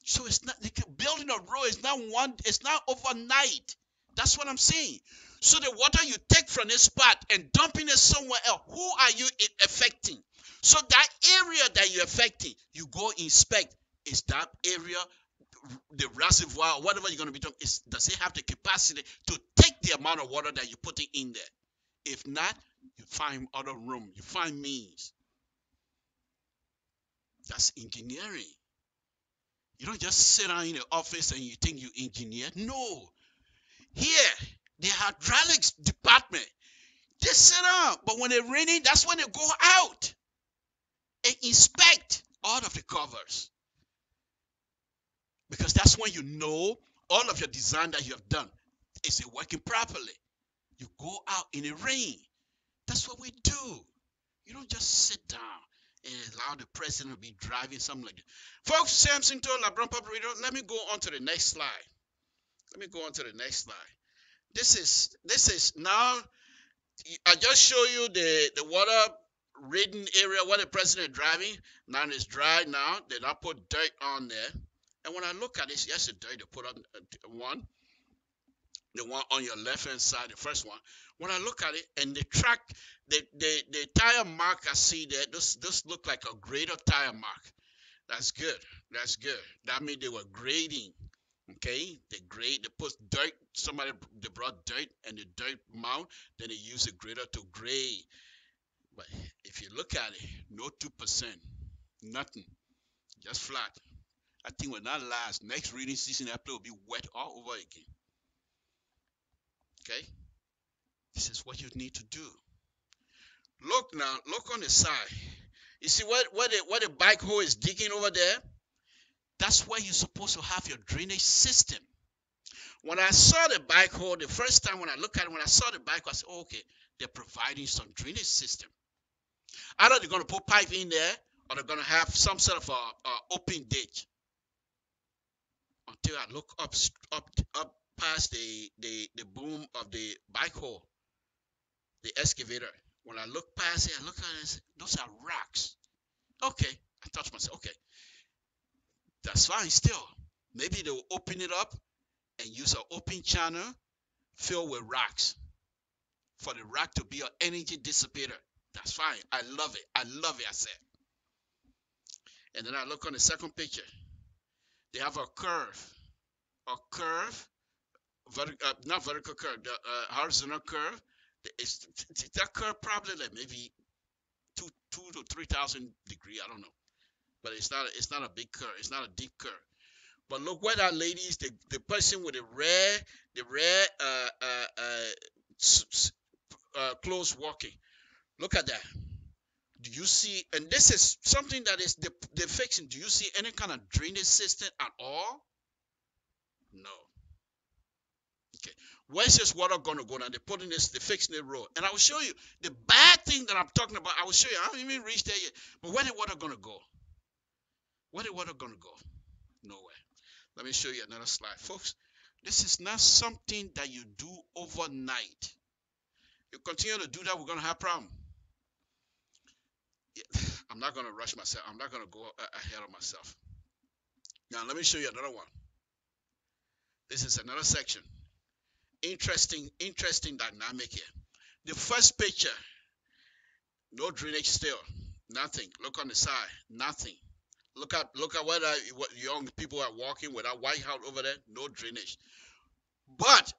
So it's not building a road. It's not overnight. That's what I'm saying. So the water you take from this spot and dumping it somewhere else, who are you affecting? So that area that you're affecting, you go inspect. Is that area, the reservoir, or whatever you're going to be doing, does it have the capacity to take the amount of water that you're putting in there? If not, you find other room. You find means. That's engineering. You don't just sit down in the office and you think you engineer. No. Here, the hydraulics department, they sit down. But when it's raining, that's when they go out and inspect all of the covers. Because that's when you know all of your design that you have done, is it working properly? You go out in the rain. That's what we do. You don't just sit down and allow the president to be driving something like that. Folks, Samson told LIBERIA PUBLIRADIO. Let me go on to the next slide. This is now, I just show you the water ridden area where the president is driving. Now it's dry now. They not put dirt on there. And when I look at this, yes, the dirt they put on the one on your left hand side, the first one. When I look at it and the track, the tire mark I see there, this look like a grader tire mark. That's good. That means they were grading. Okay, they put dirt. They brought dirt and the dirt mount. Then they use a grader to grade. But if you look at it, no 2%, nothing, just flat. I think will not last. Next reading season, that place will be wet all over again. Okay, this is what you need to do. Look now, look on the side. You see where the bike hole is digging over there? That's where you're supposed to have your drainage system. When I saw the bike hole, the first time when I looked at it, when I saw the bike hole, I said, oh, okay, they're providing some drainage system. Either they're going to put pipe in there, or they're going to have some sort of a open ditch. Until I look up past the boom of the bike hole, the excavator. When I look past it, I look at it and say, those are rocks. Okay, I touch myself. Okay, that's fine still. Maybe they'll open it up and use an open channel filled with rocks for the rock to be an energy dissipator. That's fine. I love it, I said. And then I look on the second picture. They have a curve, not vertical curve, the horizontal curve. That curve probably like maybe 2,000 to 3,000 degrees. I don't know, but it's not a big curve. It's not a deep curve. But look where that lady is. The person with the red clothes walking. Look at that. Do you see? And this is something that is the fixing. Do you see any kind of drainage system at all? No. Okay. Where's this water gonna go now? They're putting this, they're fixing the road. And I will show you the bad thing that I'm talking about. I will show you. I haven't even reached there yet. But where the water gonna go? Where the water gonna go? Nowhere. Let me show you another slide. Folks, this is not something that you do overnight. You continue to do that, we're gonna have problem. I'm not gonna rush myself. I'm not gonna go ahead of myself. Now let me show you another one. This is another section. Interesting dynamic here. The first picture, no drainage still, nothing. Look on the side, nothing. Look at where what young people are walking with that white house over there, no drainage. But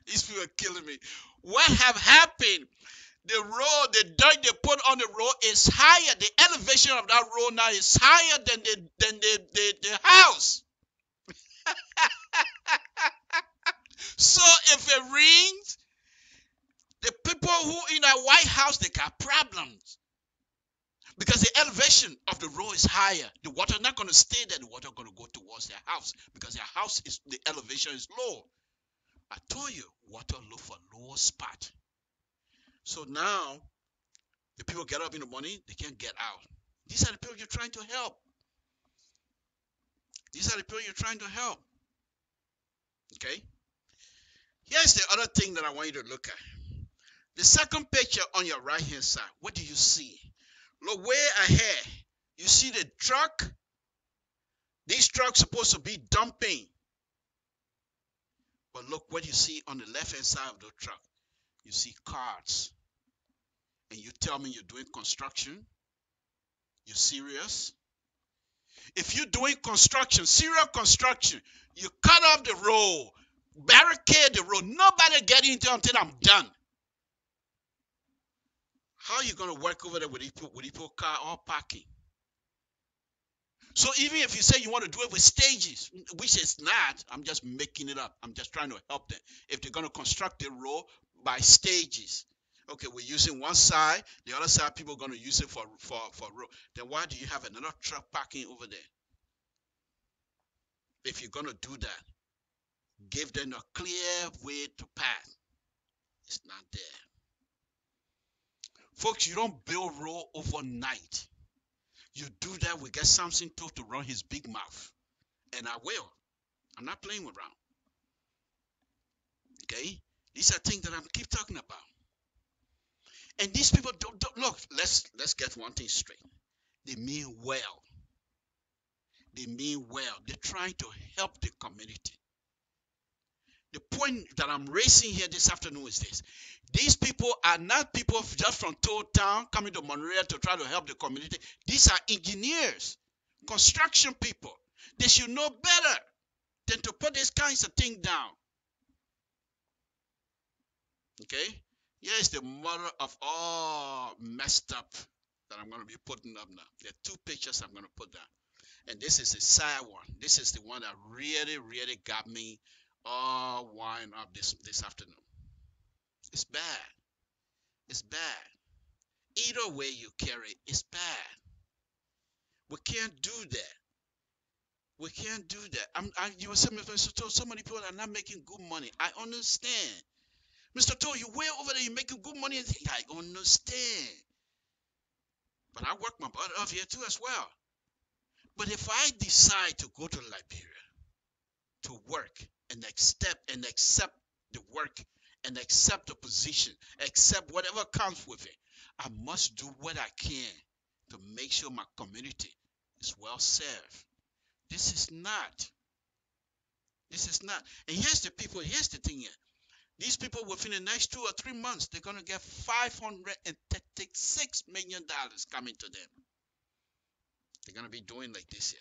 these people are killing me. What have happened? The road, the dirt they put on the road is higher. The elevation of that road now is higher than the house. So if it rains, the people who in that White House, they got problems. Because the elevation of the road is higher. The water not going to stay there. The water going to go towards their house. Because their house is, the elevation is low. I told you, water look for lower spot. So now, the people get up in the morning, they can't get out. These are the people you're trying to help. These are the people you're trying to help. Okay? Here's the other thing that I want you to look at. The second picture on your right-hand side, what do you see? Look way ahead. You see the truck? These trucks supposed to be dumping. But look what you see on the left-hand side of the truck. You see carts. And you tell me you're doing construction? You're serious? If you're doing construction, serial construction, you cut off the road, barricade the road, nobody get into until I'm done. How are you going to work over there with people car all parking? So even if you say you want to do it with stages, which is not, I'm just making it up. I'm just trying to help them. If they're going to construct the road by stages, okay, we're using one side, the other side people are going to use it for road. Then why do you have another truck parking over there? If you're going to do that. give them a clear way to pass. It's not there. Folks, you don't build road overnight. You do that, we get Samson told to run his big mouth. And I will. I'm not playing around. Okay? These are things that I keep talking about. And these people don't look, let's get one thing straight. They mean well. They mean well. They're trying to help the community. The point that I'm raising here this afternoon is this. These people are not people just from Toad Town coming to Monrovia to try to help the community. These are engineers, construction people. They should know better than to put these kinds of things down. Okay? Here's the mother of all messed up that I'm going to be putting up now. There are two pictures I'm going to put down. And this is the sad one. This is the one that really, really got me all wind up this afternoon. It's bad. It's bad. Either way you carry, it's bad. We can't do that. We can't do that. You were saying, Mr. Toad, so many people are not making good money. I understand. Mr. Toad, you're way over there, you're making good money. I understand. But I work my butt off here too as well. But if I decide to go to Liberia to work and accept the work and accept the position, accept whatever comes with it, I must do what I can to make sure my community is well served. This is not. And here's the thing here. These people within the next 2 or 3 months, they're going to get $536 million coming to them. They're going to be doing like this here.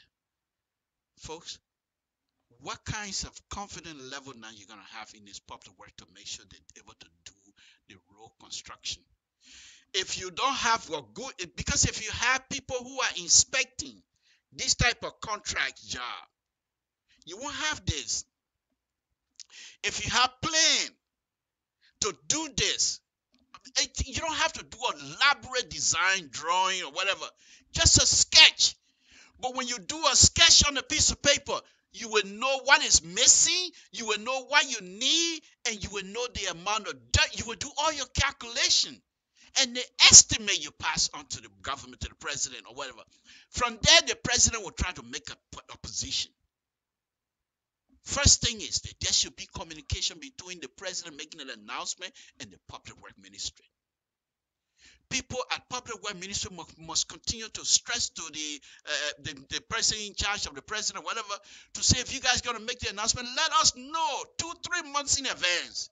Folks, what kinds of confidence level now you're going to have in this public work to make sure they're able to do the road construction? If you don't have a good, because if you have people who are inspecting this type of contract job, you won't have this. If you have plan to do this, you don't have to do an elaborate design drawing or whatever, just a sketch. But when you do a sketch on a piece of paper, you will know what is missing, you will know what you need, and you will know the amount of dirt. You will do all your calculation. And the estimate you pass on to the government, to the president or whatever. From there, the president will try to make a position. First thing is that there should be communication between the president making an announcement and the public work ministry. People at public work ministry must continue to stress to the person in charge of the president or whatever to say, if you guys are going to make the announcement, let us know 2-3 months in advance.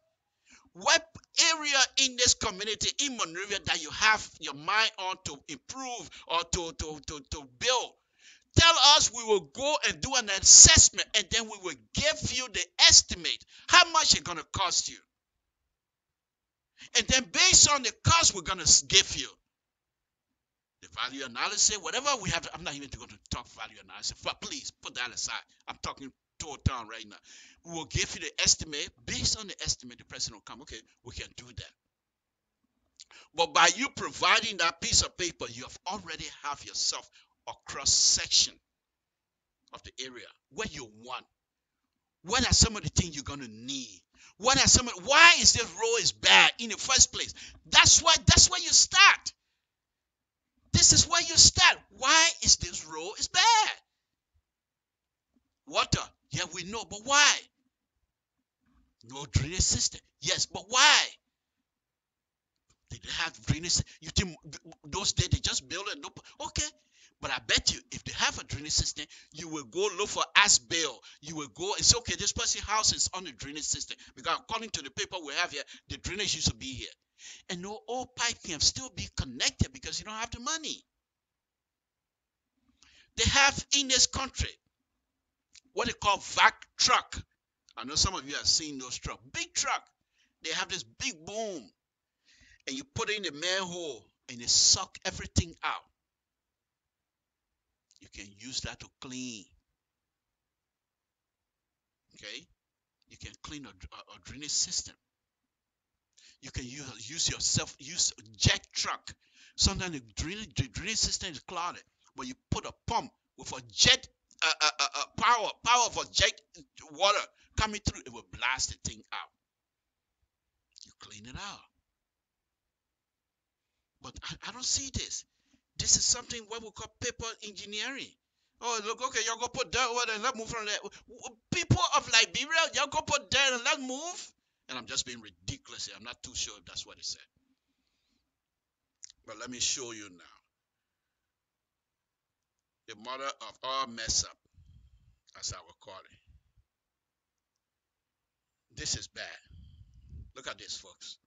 What area in this community in Monrovia that you have your mind on to improve or to build? Tell us, we will go and do an assessment, and then we will give you the estimate, how much it's going to cost you. And then based on the cost, we're going to give you the value analysis, whatever we have. I'm not even going to talk value analysis, but please put that aside. I'm talking total right now. We will give you the estimate. Based on the estimate, the president will come, okay, we can do that. But by you providing that piece of paper, you have already have yourself a cross-section of the area where you want. What are some of the things you're going to need? Why is this road is bad in the first place? That's where you start. This is where you start. Why is this road is bad? Water, yeah, we know, but why? No drainage system. Yes, but why? They have drainage. You think those days they just build it? Okay. But I bet you, if they have a drainage system, you will go look for as-built. You will go and say, okay, this person's house is on the drainage system. Because according to the paper we have here, the drainage used to be here. And no old pipe can still be connected because you don't have the money. They have in this country what they call vac truck. I know some of you have seen those trucks. Big truck. They have this big boom. And you put it in the manhole and they suck everything out. You can use that to clean. Okay? You can clean a drainage system. You can use a jet truck. Sometimes the drainage system is clouded, but you put a pump with a jet power of a jet water coming through, it will blast the thing out. You clean it out. But I don't see this. This is something what we call paper engineering. Oh, look, okay, y'all go put dirt over there and let's move from there. People of Liberia, y'all go put dirt and let's move. And I'm just being ridiculous here. I'm not too sure if that's what he said. But let me show you now. The mother of all mess up, as I will call it. This is bad. Look at this, folks.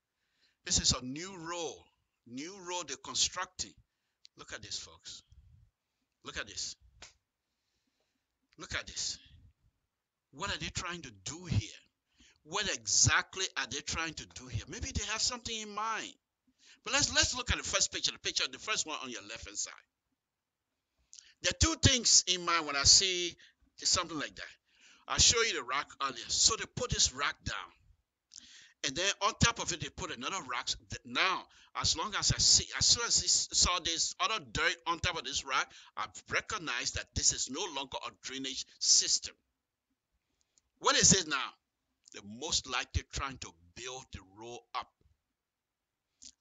This is a new road. New road they're constructing. Look at this, folks. Look at this. Look at this. What are they trying to do here? What exactly are they trying to do here? Maybe they have something in mind. But let's look at the first picture, the first one on your left hand side. There are two things in mind when I see something like that. I'll show you the rock earlier. So they put this rock down. And then on top of it, they put another rock. Now, as soon as I saw this other dirt on top of this rock, I've recognized that this is no longer a drainage system. What is it now? They're most likely trying to build the road up.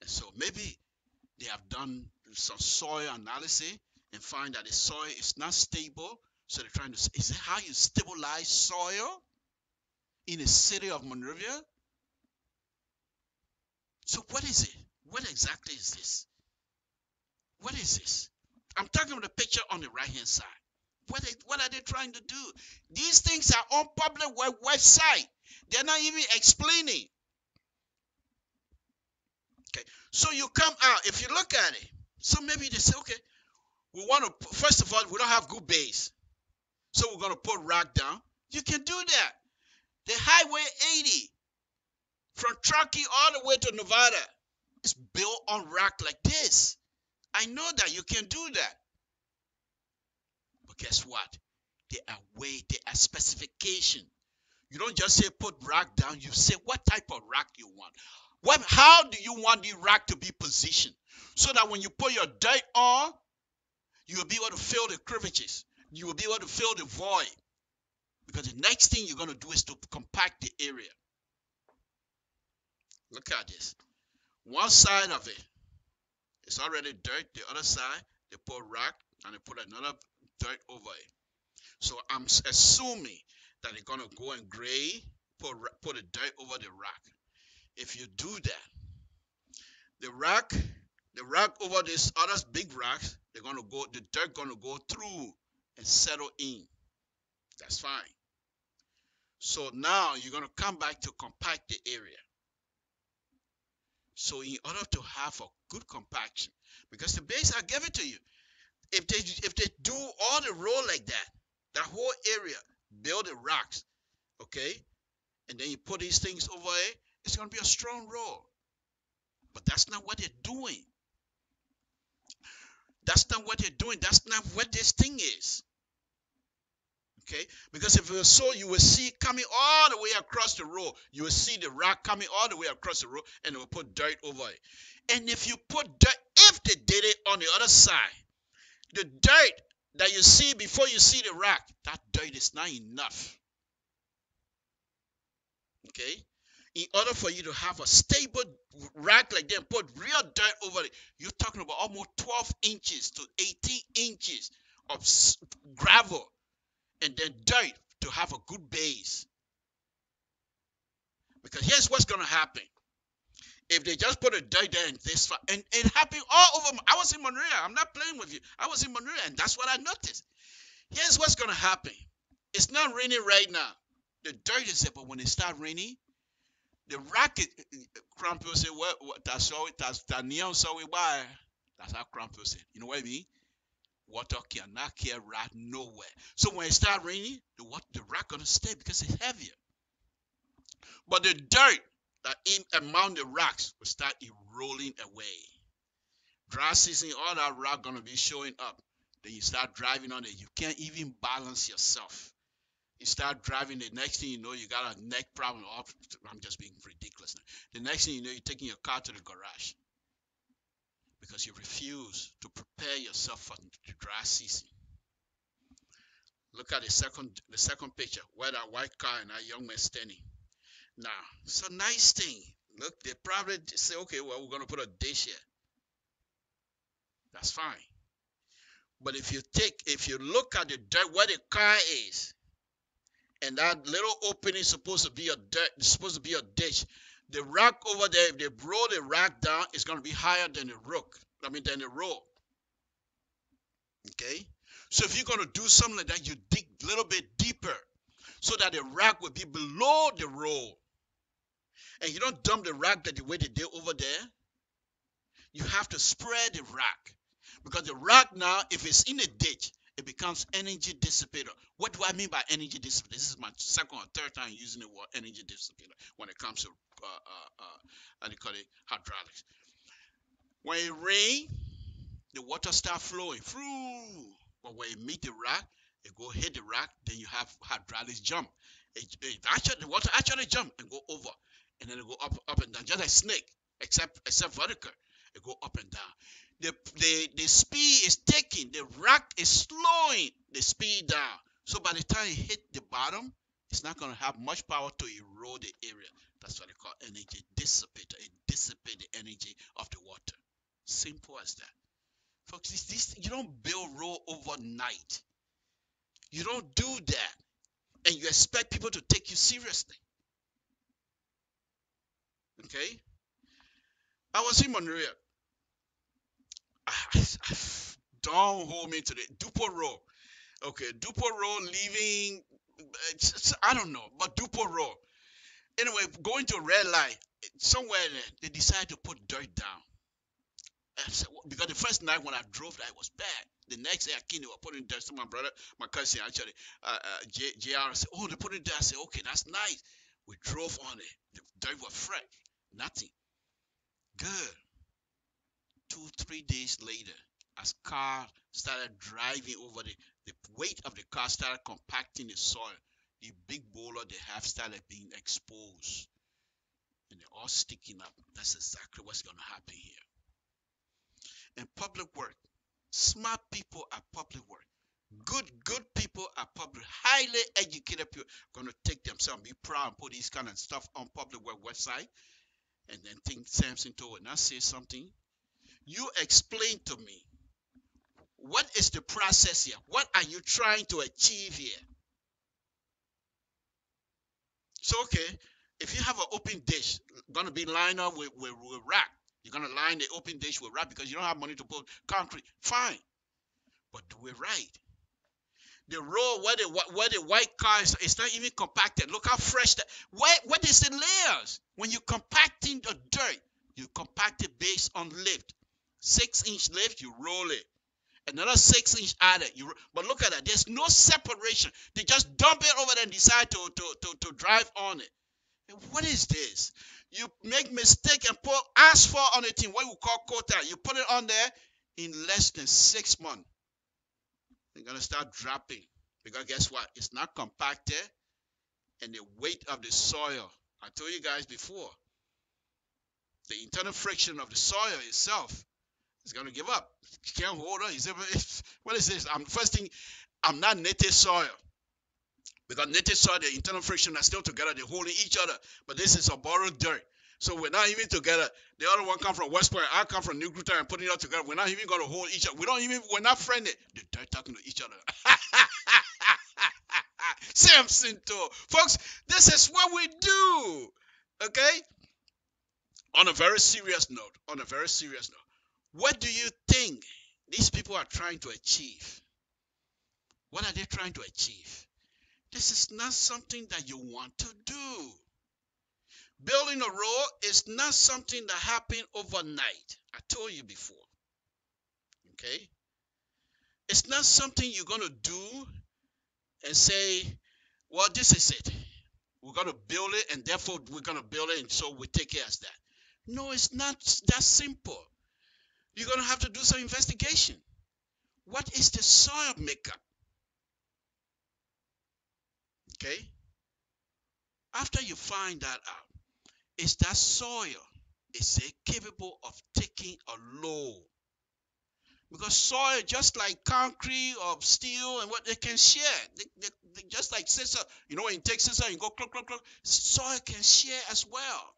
And so maybe they have done some soil analysis and find that the soil is not stable. So they're trying to, is it how you stabilize soil in the city of Monrovia? So what is it? What exactly is this? What is this? I'm talking about the picture on the right hand side. What are they trying to do? These things are on public website. They're not even explaining. Okay, so you come out, if you look at it, so maybe they say, okay, we want to, first of all, we don't have good base. So we're going to put rock down. You can do that. The Highway 80 from Truckee all the way to Nevada is built on rock like this. I know that you can do that. But guess what? There are specifications. You don't just say put rock down. You say what type of rock you want. How do you want the rock to be positioned? So that when you put your dirt on, you will be able to fill the crevices. You will be able to fill the void. Because the next thing you're going to do is to compact the area. Look at this. One side of it is already dirt. The other side, they put rock and they put another dirt over it. So I'm assuming that they're going to go and grade, put a dirt over the rock. If you do that, the rock over this other big rocks, the dirt going to go through and settle in. That's fine. So now you're going to come back to compact the area. So in order to have a good compaction, because the base, I gave it to you. If they do all the road like that whole area, build the rocks, okay, and then you put these things over it, it's going to be a strong road. But that's not what they're doing. That's not what they're doing. That's not what this thing is. Okay? Because if it was so, you will see coming all the way across the road. You will see the rock coming all the way across the road, and they will put dirt over it. And if you put dirt, if they did it on the other side, the dirt that you see before you see the rock, that dirt is not enough. Okay? In order for you to have a stable rock like that, put real dirt over it, you're talking about almost 12 inches to 18 inches of gravel and then dirt to have a good base. Because here's what's going to happen. If they just put a dirt there and this, and it happened all over. I was in Monrovia. I'm not playing with you. I was in Monrovia, and that's what I noticed. Here's what's going to happen. It's not raining right now. The dirt is there, but when it starts raining, the rock, Crown people say, well, that's neon, so we buy. That's how Crown people say. You know what I mean? Water cannot carry rock nowhere. So when it starts raining, the rock gonna stay because it's heavier. But the dirt that in among the rocks will start rolling away. Dry season, all that rock gonna be showing up. Then you start driving on it. You can't even balance yourself. You start driving, the next thing you know, you got a neck problem. I'm just being ridiculous now. The next thing you know, you're taking your car to the garage because you refuse to prepare yourself for the dry season. Look at the second picture where that white car and that young man standing. Now, it's a nice thing. Look, they probably say, okay, well, we're gonna put a dish here. That's fine. But if you look at the dirt where the car is, and that little opening is supposed to be a ditch. The rock over there, if they roll the rock down, it's gonna be higher than than the road. Okay? So if you're gonna do something like that, you dig a little bit deeper so that the rock will be below the road. And you don't dump the rock the way they did over there. You have to spread the rock. Because the rock now, if it's in a ditch, it becomes energy dissipator. What do I mean by energy dissipator? This is my second or third time using the word energy dissipator when it comes to how do you call it, hydraulics. When it rains, the water starts flowing through. But when it meet the rock, it go hit the rock, then you have hydraulics jump. The water actually jump and go over. And then it go up and down, just like snake, except vertical. It go up and down. The speed is taking, the rock is slowing the speed down. So by the time it hit the bottom, it's not going to have much power to erode the area. That's what they call energy dissipator. It dissipates the energy of the water. Simple as that. Folks, you don't build road overnight. You don't do that. And you expect people to take you seriously. Okay? I was in Monrovia. Don't hold me to the Dupont Road. Okay, Dupont Road leaving, I don't know, but Dupont Road. Anyway, going to a red light, somewhere there, they decided to put dirt down. Because the first night when I drove that, it was bad. The next day I came, they were putting dirt. So my brother, my cousin actually, JR said, oh, they put it there. I said, okay, that's nice. We drove on it. The dirt was fresh. Nothing. Good. 2-3 days later, as car started driving over the weight of the car started compacting the soil. The big boulder they have started being exposed. And they're all sticking up. That's exactly what's going to happen here. And public work. Smart people are public work. Good people are public. Highly educated people are going to take themselves, be proud, and put these kind of stuff on public work website. And then think Samson told it. Now say something. You explain to me, what is the process here? What are you trying to achieve here? So, okay, if you have an open dish, going to be lined up with rock, you're going to line the open dish with rock because you don't have money to put concrete. Fine. But do it right. The road where the white car is, it's not even compacted. Look how fresh that. What is the layers? When you're compacting the dirt, you compact it based on lift. 6-inch lift, you roll it. Another 6-inch added. But look at that. There's no separation. They just dump it over there and decide to drive on it. And what is this? You make mistake and put asphalt on it in what we call quota. You put it on there in less than 6 months. They're going to start dropping. Because guess what? It's not compacted. And the weight of the soil. I told you guys before. The internal friction of the soil itself is going to give up. You can't hold on. What is this? First thing, I'm not native soil. Because native soil, the internal friction are still together. They're holding each other. But this is a borrowed dirt. So we're not even together. The other one come from West Point. I come from New Gruta and putting it all together. We're not even going to hold each other. We're not friendly. They're talking to each other. Samson too. Folks, this is what we do. Okay? On a very serious note, what do you think these people are trying to achieve? What are they trying to achieve? This is not something that you want to do. Building a road is not something that happened overnight. I told you before. Okay? It's not something you're going to do and say, well, this is it. We're going to build it and therefore we're going to build it and so we take care of that. No, it's not that simple. You're going to have to do some investigation. What is the soil makeup? Okay? After you find that out, is that soil, is it capable of taking a load? Because soil, just like concrete or steel and what they can share. They just like scissor. You know, when you take scissor and you go cluck, cluck, cluck, soil can share as well.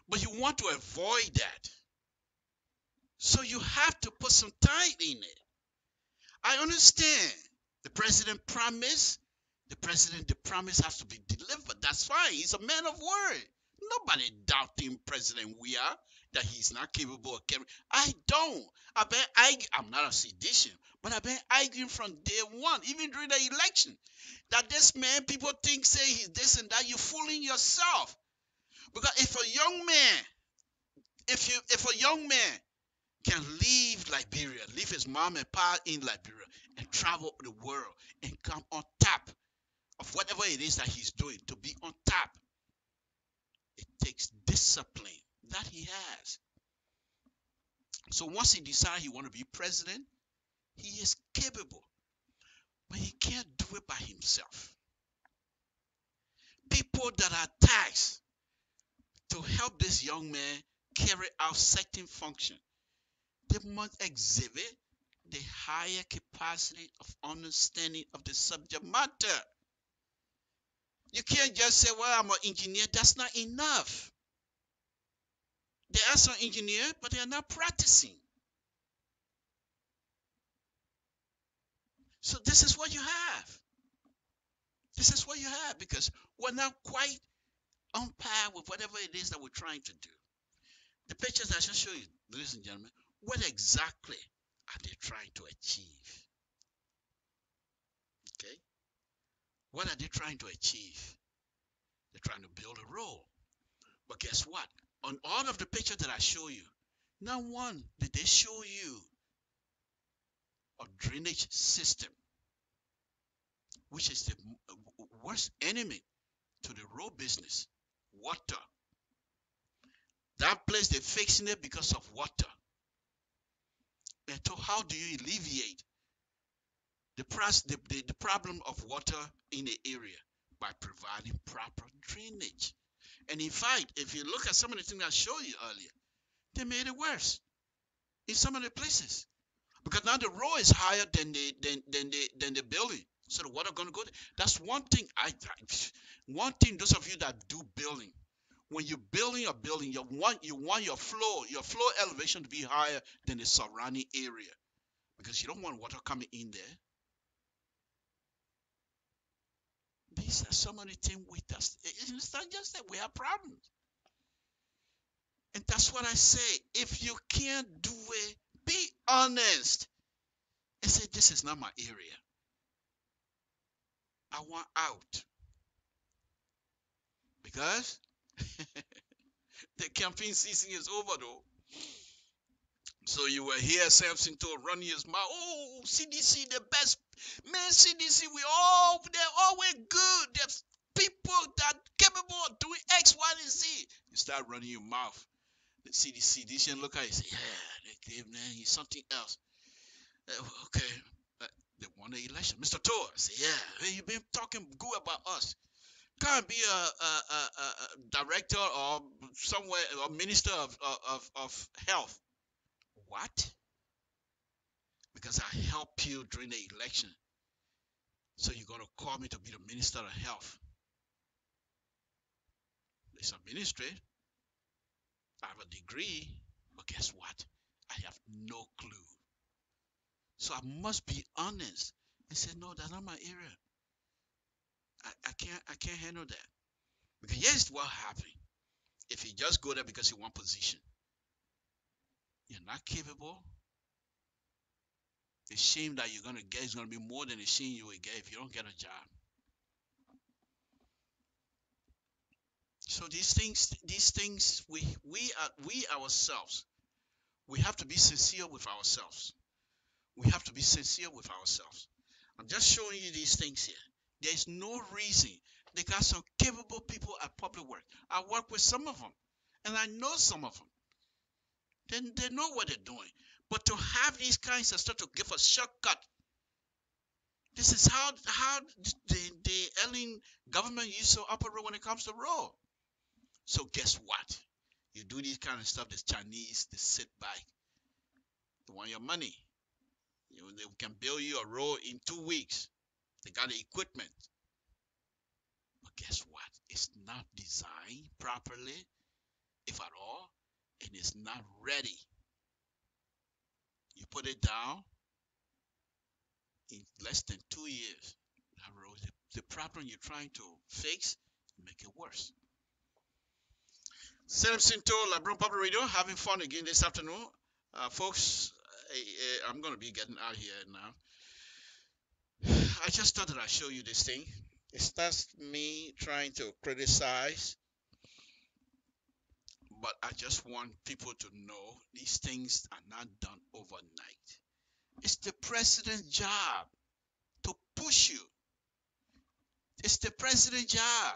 But you want to avoid that. So you have to put some time in it. I understand the president promised. The promise has to be delivered. That's fine. He's a man of word. Nobody doubting President we are that he's not capable of carrying. I don't. I'm not a sedition, but I've been arguing from day one, even during the election, that this man, people say he's this and that. You're fooling yourself. Because if a young man can leave Liberia, leave his mom and pa in Liberia, and travel the world and come on top of whatever it is that he's doing, to be on top, it takes discipline that he has. So once he decides he want to be president, he is capable, but he can't do it by himself. People that are tasked to help this young man carry out certain function, they must exhibit the higher capacity of understanding of the subject matter. You can't just say, well, I'm an engineer. That's not enough. There are some engineers, but they are not practicing. So this is what you have. This is what you have, because we're not quite on par with whatever it is that we're trying to do. The pictures I just show you, ladies and gentlemen, what exactly are they trying to achieve? Okay? What are they trying to achieve? They're trying to build a road. But guess what? On all of the pictures that I show you, not one did they show you a drainage system, which is the worst enemy to the road business. Water. That place, they're fixing it because of water. And so how do you alleviate the problem of water in the area? By providing proper drainage. And in fact, if you look at some of the things I showed you earlier, they made it worse in some of the places, because now the road is higher than the building, so the water gonna go there. That's one thing. One thing. Those of you that do building, when you're building a building, you want your floor elevation to be higher than the surrounding area, because you don't want water coming in there. These are some of the things with us. It's not just that we have problems. And that's what I say. If you can't do it, be honest and say, this is not my area. I want out. Because the campaign season is over though. So you were here, Samson told running his mouth, oh, CDC, the best. Man, CDC, they're always good. There's people that are capable of doing X, Y, and Z. You start running your mouth. The CDC, this and look at it, say, yeah, they gave man, he's something else. Okay, they won the election. Mr. Tour, say, yeah, hey, you've been talking good about us. Can't be a director or somewhere, or minister of health. What? Because I helped you during the election. So you're going to call me to be the minister of health. It's a ministry. I have a degree. But guess what? I have no clue. So I must be honest and say, no, that's not my area. I can't handle that. Because yes, what happened? If you just go there because you want position, you're not capable. The shame that you're gonna get is gonna be more than the shame you will get if you don't get a job. So these things, we ourselves, we have to be sincere with ourselves. We have to be sincere with ourselves. I'm just showing you these things here. There's no reason. They got some capable people at public work. I work with some of them, and I know some of them. They know what they're doing. But to have these kinds of stuff to give a shortcut, this is how the alien government used to operate when it comes to road. So guess what? You do these kind of stuff, the Chinese, they sit back They want your money. They can build you a road in 2 weeks. They got the equipment. But guess what? It's not designed properly, if at all, and it's not ready. You put it down in less than 2 years. That road, the problem you're trying to fix, make it worse. Samson told LIBERIA Public Radio, having fun again this afternoon. Folks, I'm going to be getting out here now. I just thought that I'd show you this thing. It's not me trying to criticize, but I just want people to know these things are not done overnight. It's the president's job to push you. It's the president's job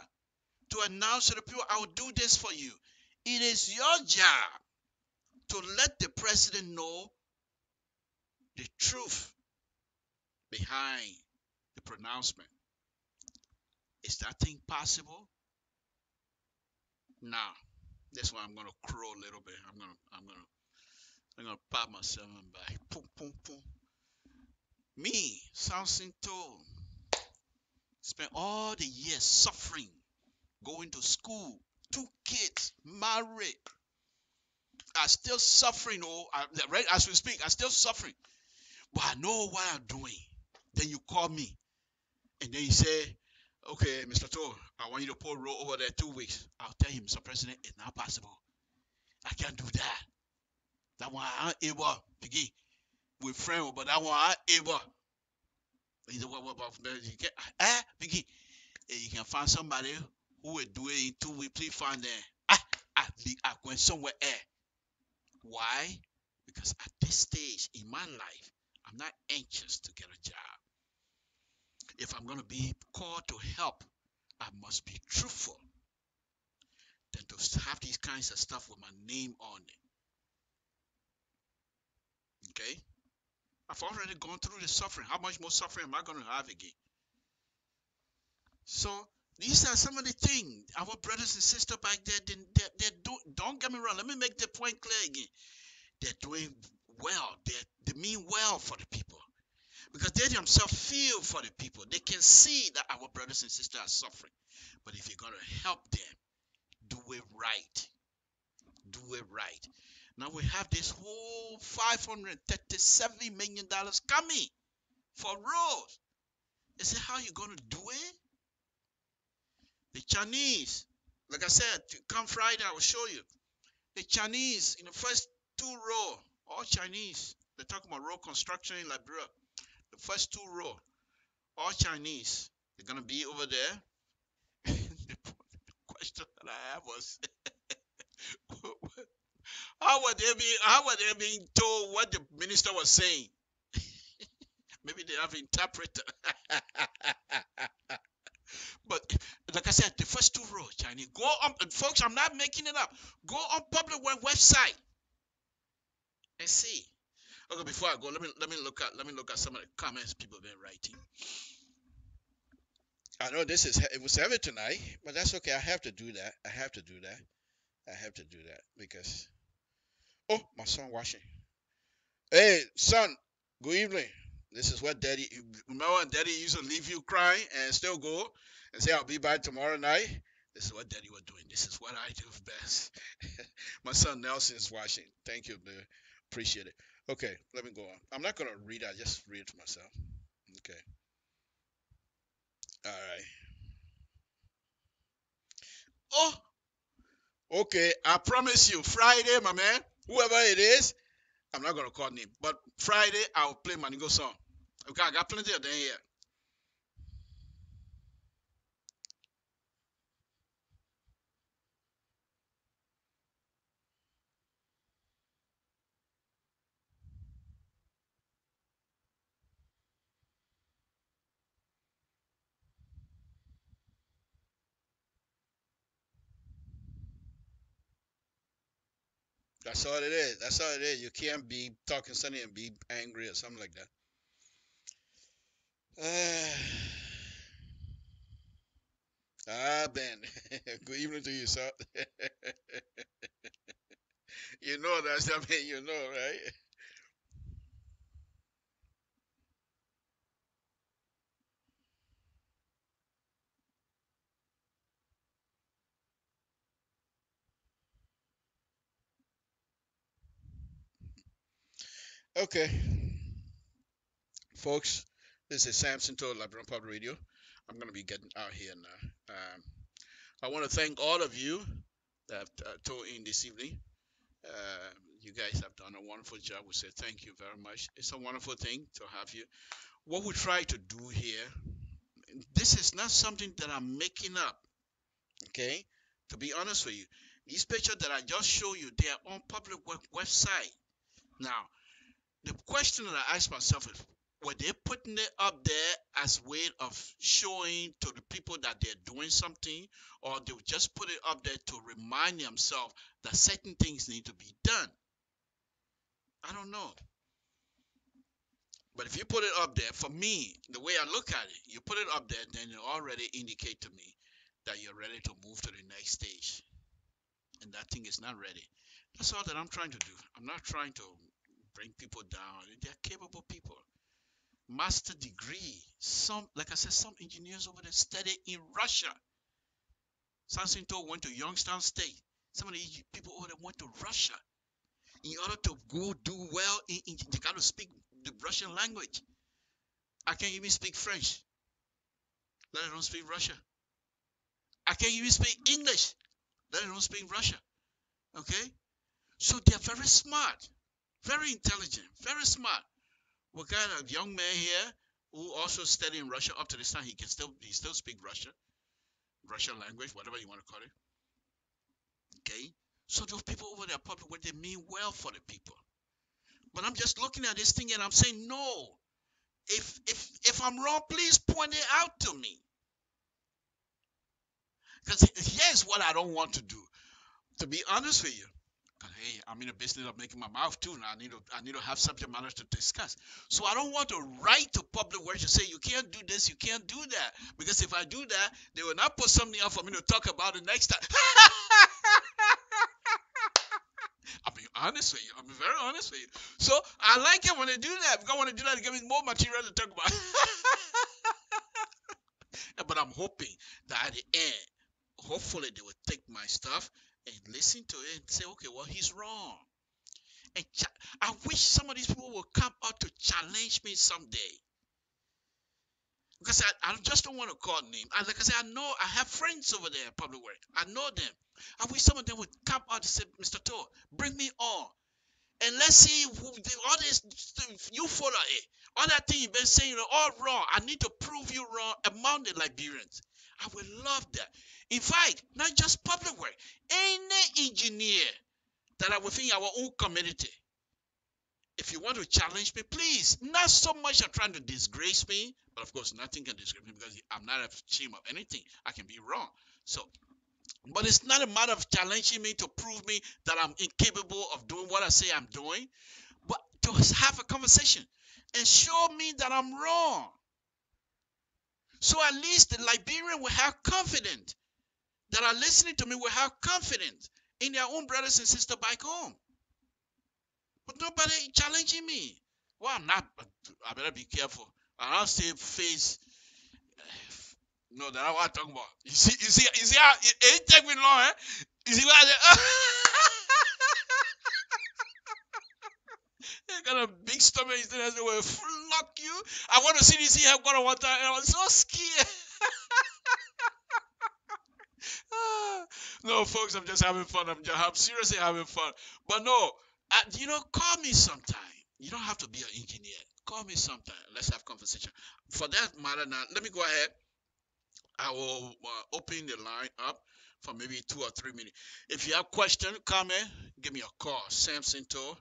to announce to the people, I will do this for you. It is your job to let the president know the truth behind the pronouncement. Is that thing possible? Now, that's why I'm gonna crow a little bit. I'm gonna pat myself on the back. Boom, boom, boom. Me, Samson told, spent all the years suffering, going to school, 2 kids, married. I'm still suffering, right as we speak, I'm still suffering. But I know what I'm doing. Then you call me. And then you say, okay, Mr. Toll, I want you to pull road over there 2 weeks. I'll tell him, Mr. President, it's not possible. I can't do that. That one I'm able. Begin with friend, but that one I'm able. He said, what you can, Begin. You can find somebody who will do it in 2 weeks. Please find them. I went somewhere else. Why? Because at this stage in my life, I'm not anxious to get a job. If I'm going to be called to help, I must be truthful than to have these kinds of stuff with my name on it. Okay? I've already gone through the suffering. How much more suffering am I going to have again? So these are some of the things our brothers and sisters back there, they don't get me wrong. Let me make the point clear again. They're doing well. They mean well for the people. Because they themselves feel for the people. They can see that our brothers and sisters are suffering. But if you're going to help them, do it right. Do it right. Now we have this whole $537 million coming for roads. They say, how are you going to do it? The Chinese, like I said, come Friday, I will show you. The Chinese, in the first 2 rows, all Chinese. They're talking about road construction in Liberia. The first 2 rows, all Chinese. They're going to be over there. The question that I have was, how were they being told what the minister was saying? Maybe they have an interpreter. But like I said, the first 2 rows, Chinese. Go on, folks, I'm not making it up. Go on public website and see. Okay, before I go, let me look at some of the comments people have been writing. I know it was heavy tonight, but that's okay. I have to do that. I have to do that because my son washing. Hey, son, good evening. This is what Daddy. Remember when Daddy used to leave you crying and still go and say I'll be back tomorrow night? This is what Daddy was doing. This is what I do best. My son Nelson is watching. Thank you, man. Appreciate it. Okay, let me go on. I'm not gonna read. I just read it to myself. Okay. All right. Okay. I promise you, Friday, my man, whoever it is, I'm not gonna call name, but Friday I'll play my nigga song. Okay, I got plenty of them here. That's all it is. That's all it is. You can't be talking sunny and be angry or something like that. Ben. Good evening to you, sir. You know that's, I mean, you know, right? Okay, folks, this is Samson to LIBERIA Public Radio. I'm going to be getting out here now. I want to thank all of you that tuned in this evening. You guys have done a wonderful job. We say thank you very much. It's a wonderful thing to have you. What we try to do here, this is not something that I'm making up, okay? To be honest with you, these pictures that I just showed you, they are on public website. Now, the question that I ask myself is, were they putting it up there as way of showing to the people that they're doing something, or they would just put it up there to remind themselves that certain things need to be done? I don't know. But if you put it up there, for me, the way I look at it, you put it up there, then you already indicate to me that you're ready to move to the next stage. And that thing is not ready. That's all that I'm trying to do. I'm not trying to bring people down. They're capable people. Master degree. Some, like I said, some engineers over there studied in Russia. Samson went to Youngstown State. Some of the people over there went to Russia. In order to go do well, they got to speak the Russian language. I can't even speak French, let alone speak Russian. I can't even speak English, let alone speak Russian. Okay? So they're very smart, very intelligent, very smart. We got a young man here who also studied in Russia. Up to this time, he still speak Russian language, whatever you want to call it. Okay? So those people over there, public, what they mean well for the people. But I'm just looking at this thing and I'm saying, no. If I'm wrong, please point it out to me. Because here's what I don't want to do. To be honest with you, hey, I'm in the business of making my mouth too. Now I need to have subject matters to discuss. So I don't want to write to public works and say you can't do this, you can't do that. Because if I do that, they will not put something out for me to talk about it next time. I'm being honest with you. I'm very honest with you. So I like it when they do that, because when they do that, they give me more material to talk about. But I'm hoping that at the end, hopefully they will take my stuff and listen to it and say, okay, well, he's wrong. And I wish some of these people will come out to challenge me someday. Because I just don't want to call names. Like I said, I have friends over there at Public Work. I know them. I wish some of them would come out and say, Mr. Tour, bring me on. And let's see all this, you follow it. All that thing you've been saying, all wrong. I need to prove you wrong among the Liberians. I would love that. In fact, not just public work, any engineer that are within our own community. If you want to challenge me, please. Not so much of trying to disgrace me, but of course, nothing can disgrace me because I'm not ashamed of anything. I can be wrong. So, but it's not a matter of challenging me to prove me that I'm incapable of doing what I say I'm doing, but to have a conversation and show me that I'm wrong. So at least the Liberian will have confidence, that are listening to me will have confidence in their own brothers and sisters back home. But nobody challenging me. Well, I'm not, I better be careful. I don't say face. No, that's not what I'm talking about. You see how it take me long, eh? You see what I got a big stomach, he said, well, fuck you. I want to see this here, I'm one time, and I was so scared. No, folks, I'm just having fun. I'm seriously having fun. But no, call me sometime. You don't have to be an engineer. Call me sometime. Let's have conversation. For that matter, now, let me go ahead. I will open the line up for maybe 2 or 3 minutes. If you have question, comment, give me a call. Samson to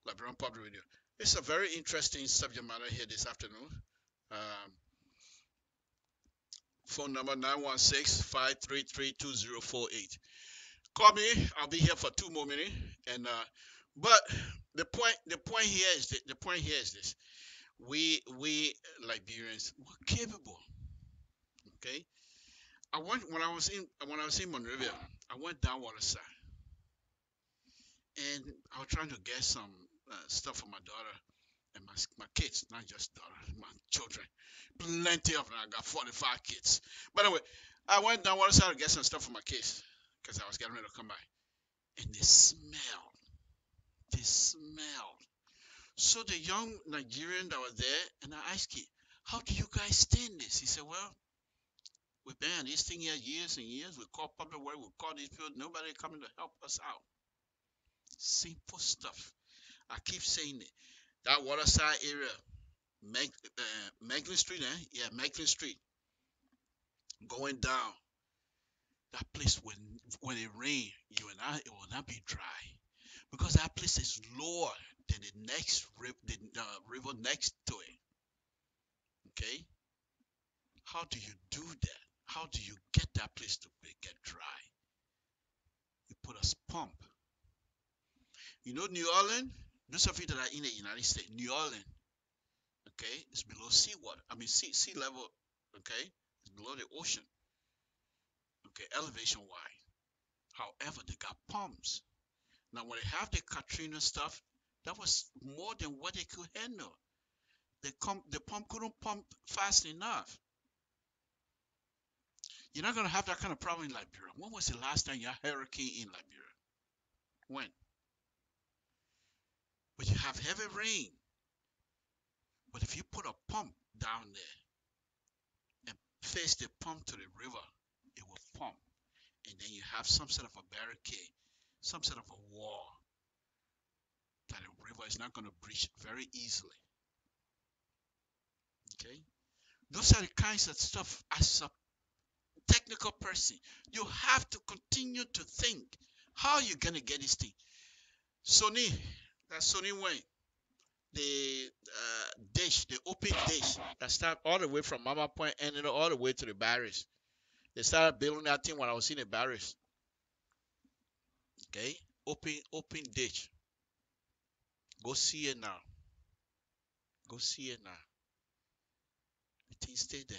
LIBERIA Public Radio. It's a very interesting subject matter here this afternoon. Phone number 916-533-2048. Call me. I'll be here for 2 more minutes. And but the point here is this: we Liberians were capable. Okay. When I was in Monrovia, I went down waterside, and I was trying to get some stuff for my daughter and my kids, not just daughter, my children. Plenty of them. I got 45 kids. But anyway, I went down waterside to get some stuff for my kids because I was getting ready to come back, and they smelled. So the young Nigerian that was there, and I asked him, how do you guys stand this? He said, well, we've been in this thing here years and years. We call public work, we call these people, nobody coming to help us out. Simple stuff. I keep saying it. That waterside area, Macklin Street, Yeah, Macklin Street. Going down. That place, when it rains, it will not be dry. Because that place is lower than the next river next to it. Okay? How do you do that? How do you get that place to get dry? You put a pump. You know New Orleans? Those of you that are in the United States, New Orleans, okay, it's below seawater. I mean sea level, okay? It's below the ocean. Okay, elevation wise. However, they got pumps. Now when they have the Katrina stuff, that was more than what they could handle. The pump couldn't pump fast enough. You're not going to have that kind of problem in Liberia. When was the last time you had a hurricane in Liberia? When? But you have heavy rain. But if you put a pump down there and face the pump to the river, it will pump. And then you have some sort of a barricade, some sort of a wall that the river is not going to breach very easily. Okay? Those are the kinds of stuff as a technical person, you have to continue to think how you're going to get this thing. Sony, that's Sony Wayne. The the open dish that started all the way from Mama Point and all the way to the barracks. They started building that thing when I was in the barracks. Okay, open dish. Go see it now. Go see it now. The thing stay there.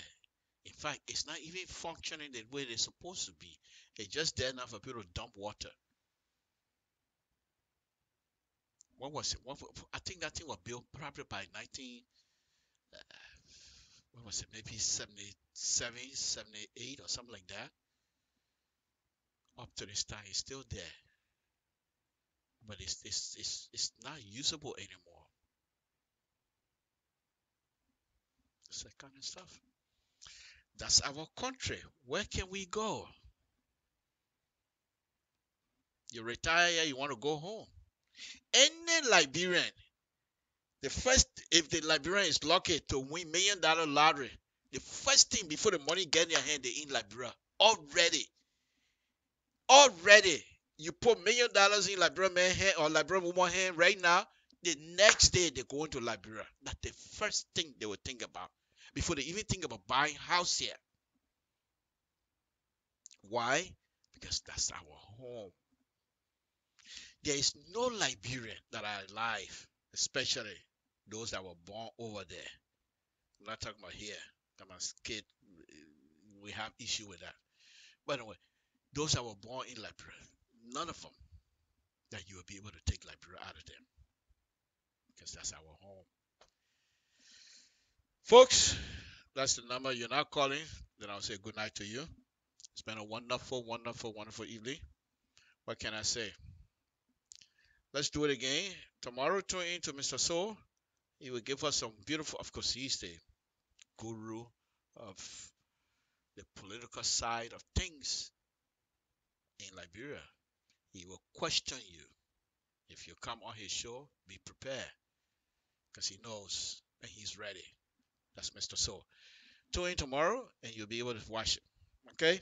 In fact, it's not even functioning the way they're supposed to be. It's just there now for people to dump water. What was it? I think that thing was built probably by what was it? Maybe 77, 78 or something like that. Up to this time, it's still there, but it's not usable anymore. It's that kind of stuff. That's our country. Where can we go? You retire, you want to go home. Any Liberian, if the Liberian is lucky to win $1 million lottery, the first thing before the money get in your hand, they in Liberia. Already, you put $1 million in Liberian man hand or Liberian woman hand right now, the next day they go into Liberia. That's the first thing they will think about before they even think about buying house here. Why? Because that's our home. There is no Liberian that are alive, especially those that were born over there. I'm not talking about here. I'm a kid. We have issue with that. But anyway, those that were born in Liberia, none of them that you will be able to take Liberia out of them. Because that's our home. Folks, that's the number. You're not calling. Then I'll say good night to you. It's been a wonderful, wonderful, wonderful evening. What can I say? Let's do it again. Tomorrow, tune in to Mr. Soul. He will give us some beautiful, of course, he's the guru of the political side of things in Liberia. He will question you. If you come on his show, be prepared. Because he knows and he's ready. That's Mr. Soul. Tune in tomorrow and you'll be able to watch it. Okay?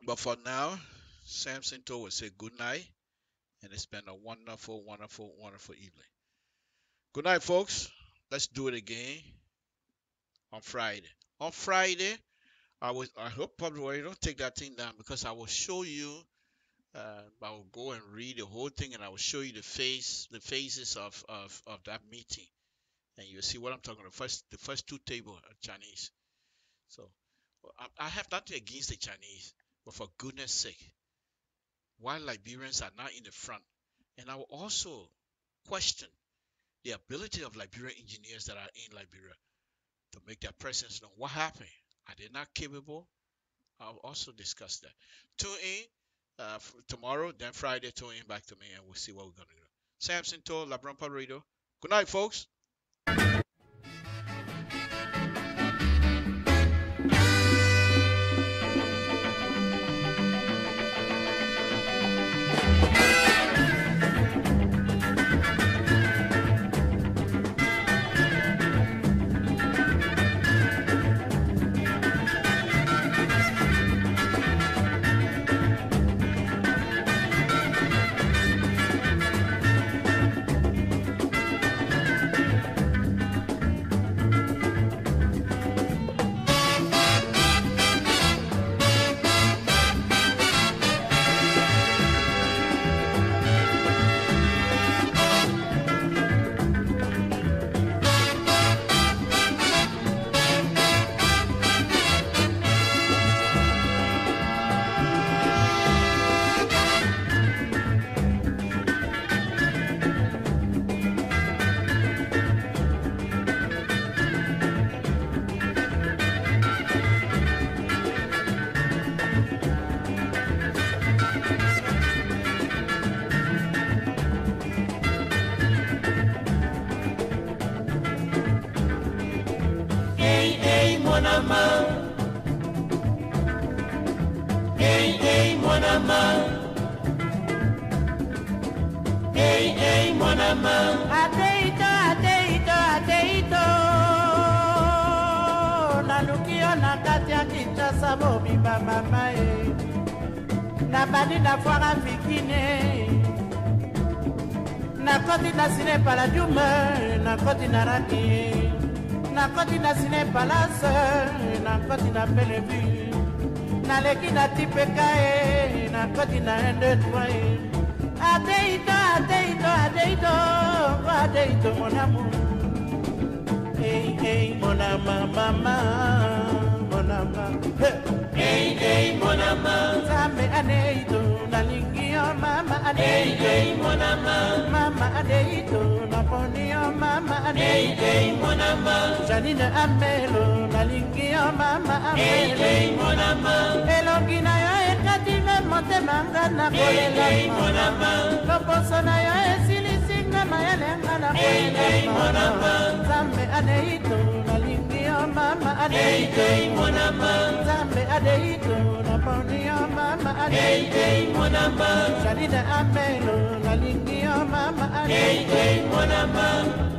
But for now, Samson will say good night. And it's been a wonderful, wonderful, wonderful evening. Good night, folks. Let's do it again on Friday. On Friday, I hope probably you don't take that thing down because I will show you. I will go and read the whole thing, and I will show you the faces of that meeting, and you'll see what I'm talking about. The first two tables are Chinese. So I have nothing against the Chinese, but for goodness sake, why Liberians are not in the front? And I will also question the ability of Liberian engineers that are in Liberia to make their presence known. What happened? Are they not capable? I'll also discuss that. Tune in tomorrow, then Friday, tune in back to me, and we'll see what we're going to do. Samson told LIBERIA Radio, Good night, folks. mon amant. Hey, hey, mon amant. Hey, hey, mon amant. Ateito, ateito, ateito. Nalukio na kati ya Kinshasa mobimba mama e. Na bandi na foire fikine. Na koti na sine paladume, na koti na raki. Na koti na sine palace, na koti na Bellevue. Na leki na tipeka e, na koti na N2. Ateito, ateito, ateito, ateito mon amour. Hey, hey, mon amant, maman, mon amant. Hey, hey, mon amant. Same aneito, nalingi o mama Hey, aneito. hey, mon amant. Mama aneito, naponi o mama Hey, aneito. hey, mon amant. Janine amelo, nalingi o mama Hey, amelo. hey, mon amant. Elongi na yo ekati me motema nga na Hey, hey, mon kolela. amant. Loposo na yo esilisi nga mayelenga na Hey, hey, mon amant. Zambe aneito, nalingi o mama Hey, aneito. hey, mon amant. Zambe aneito, naponi o mama Hey, aneito. hey, mon amant. Janine amelo, nalingi o mama Hey, aneito. hey, mon amant.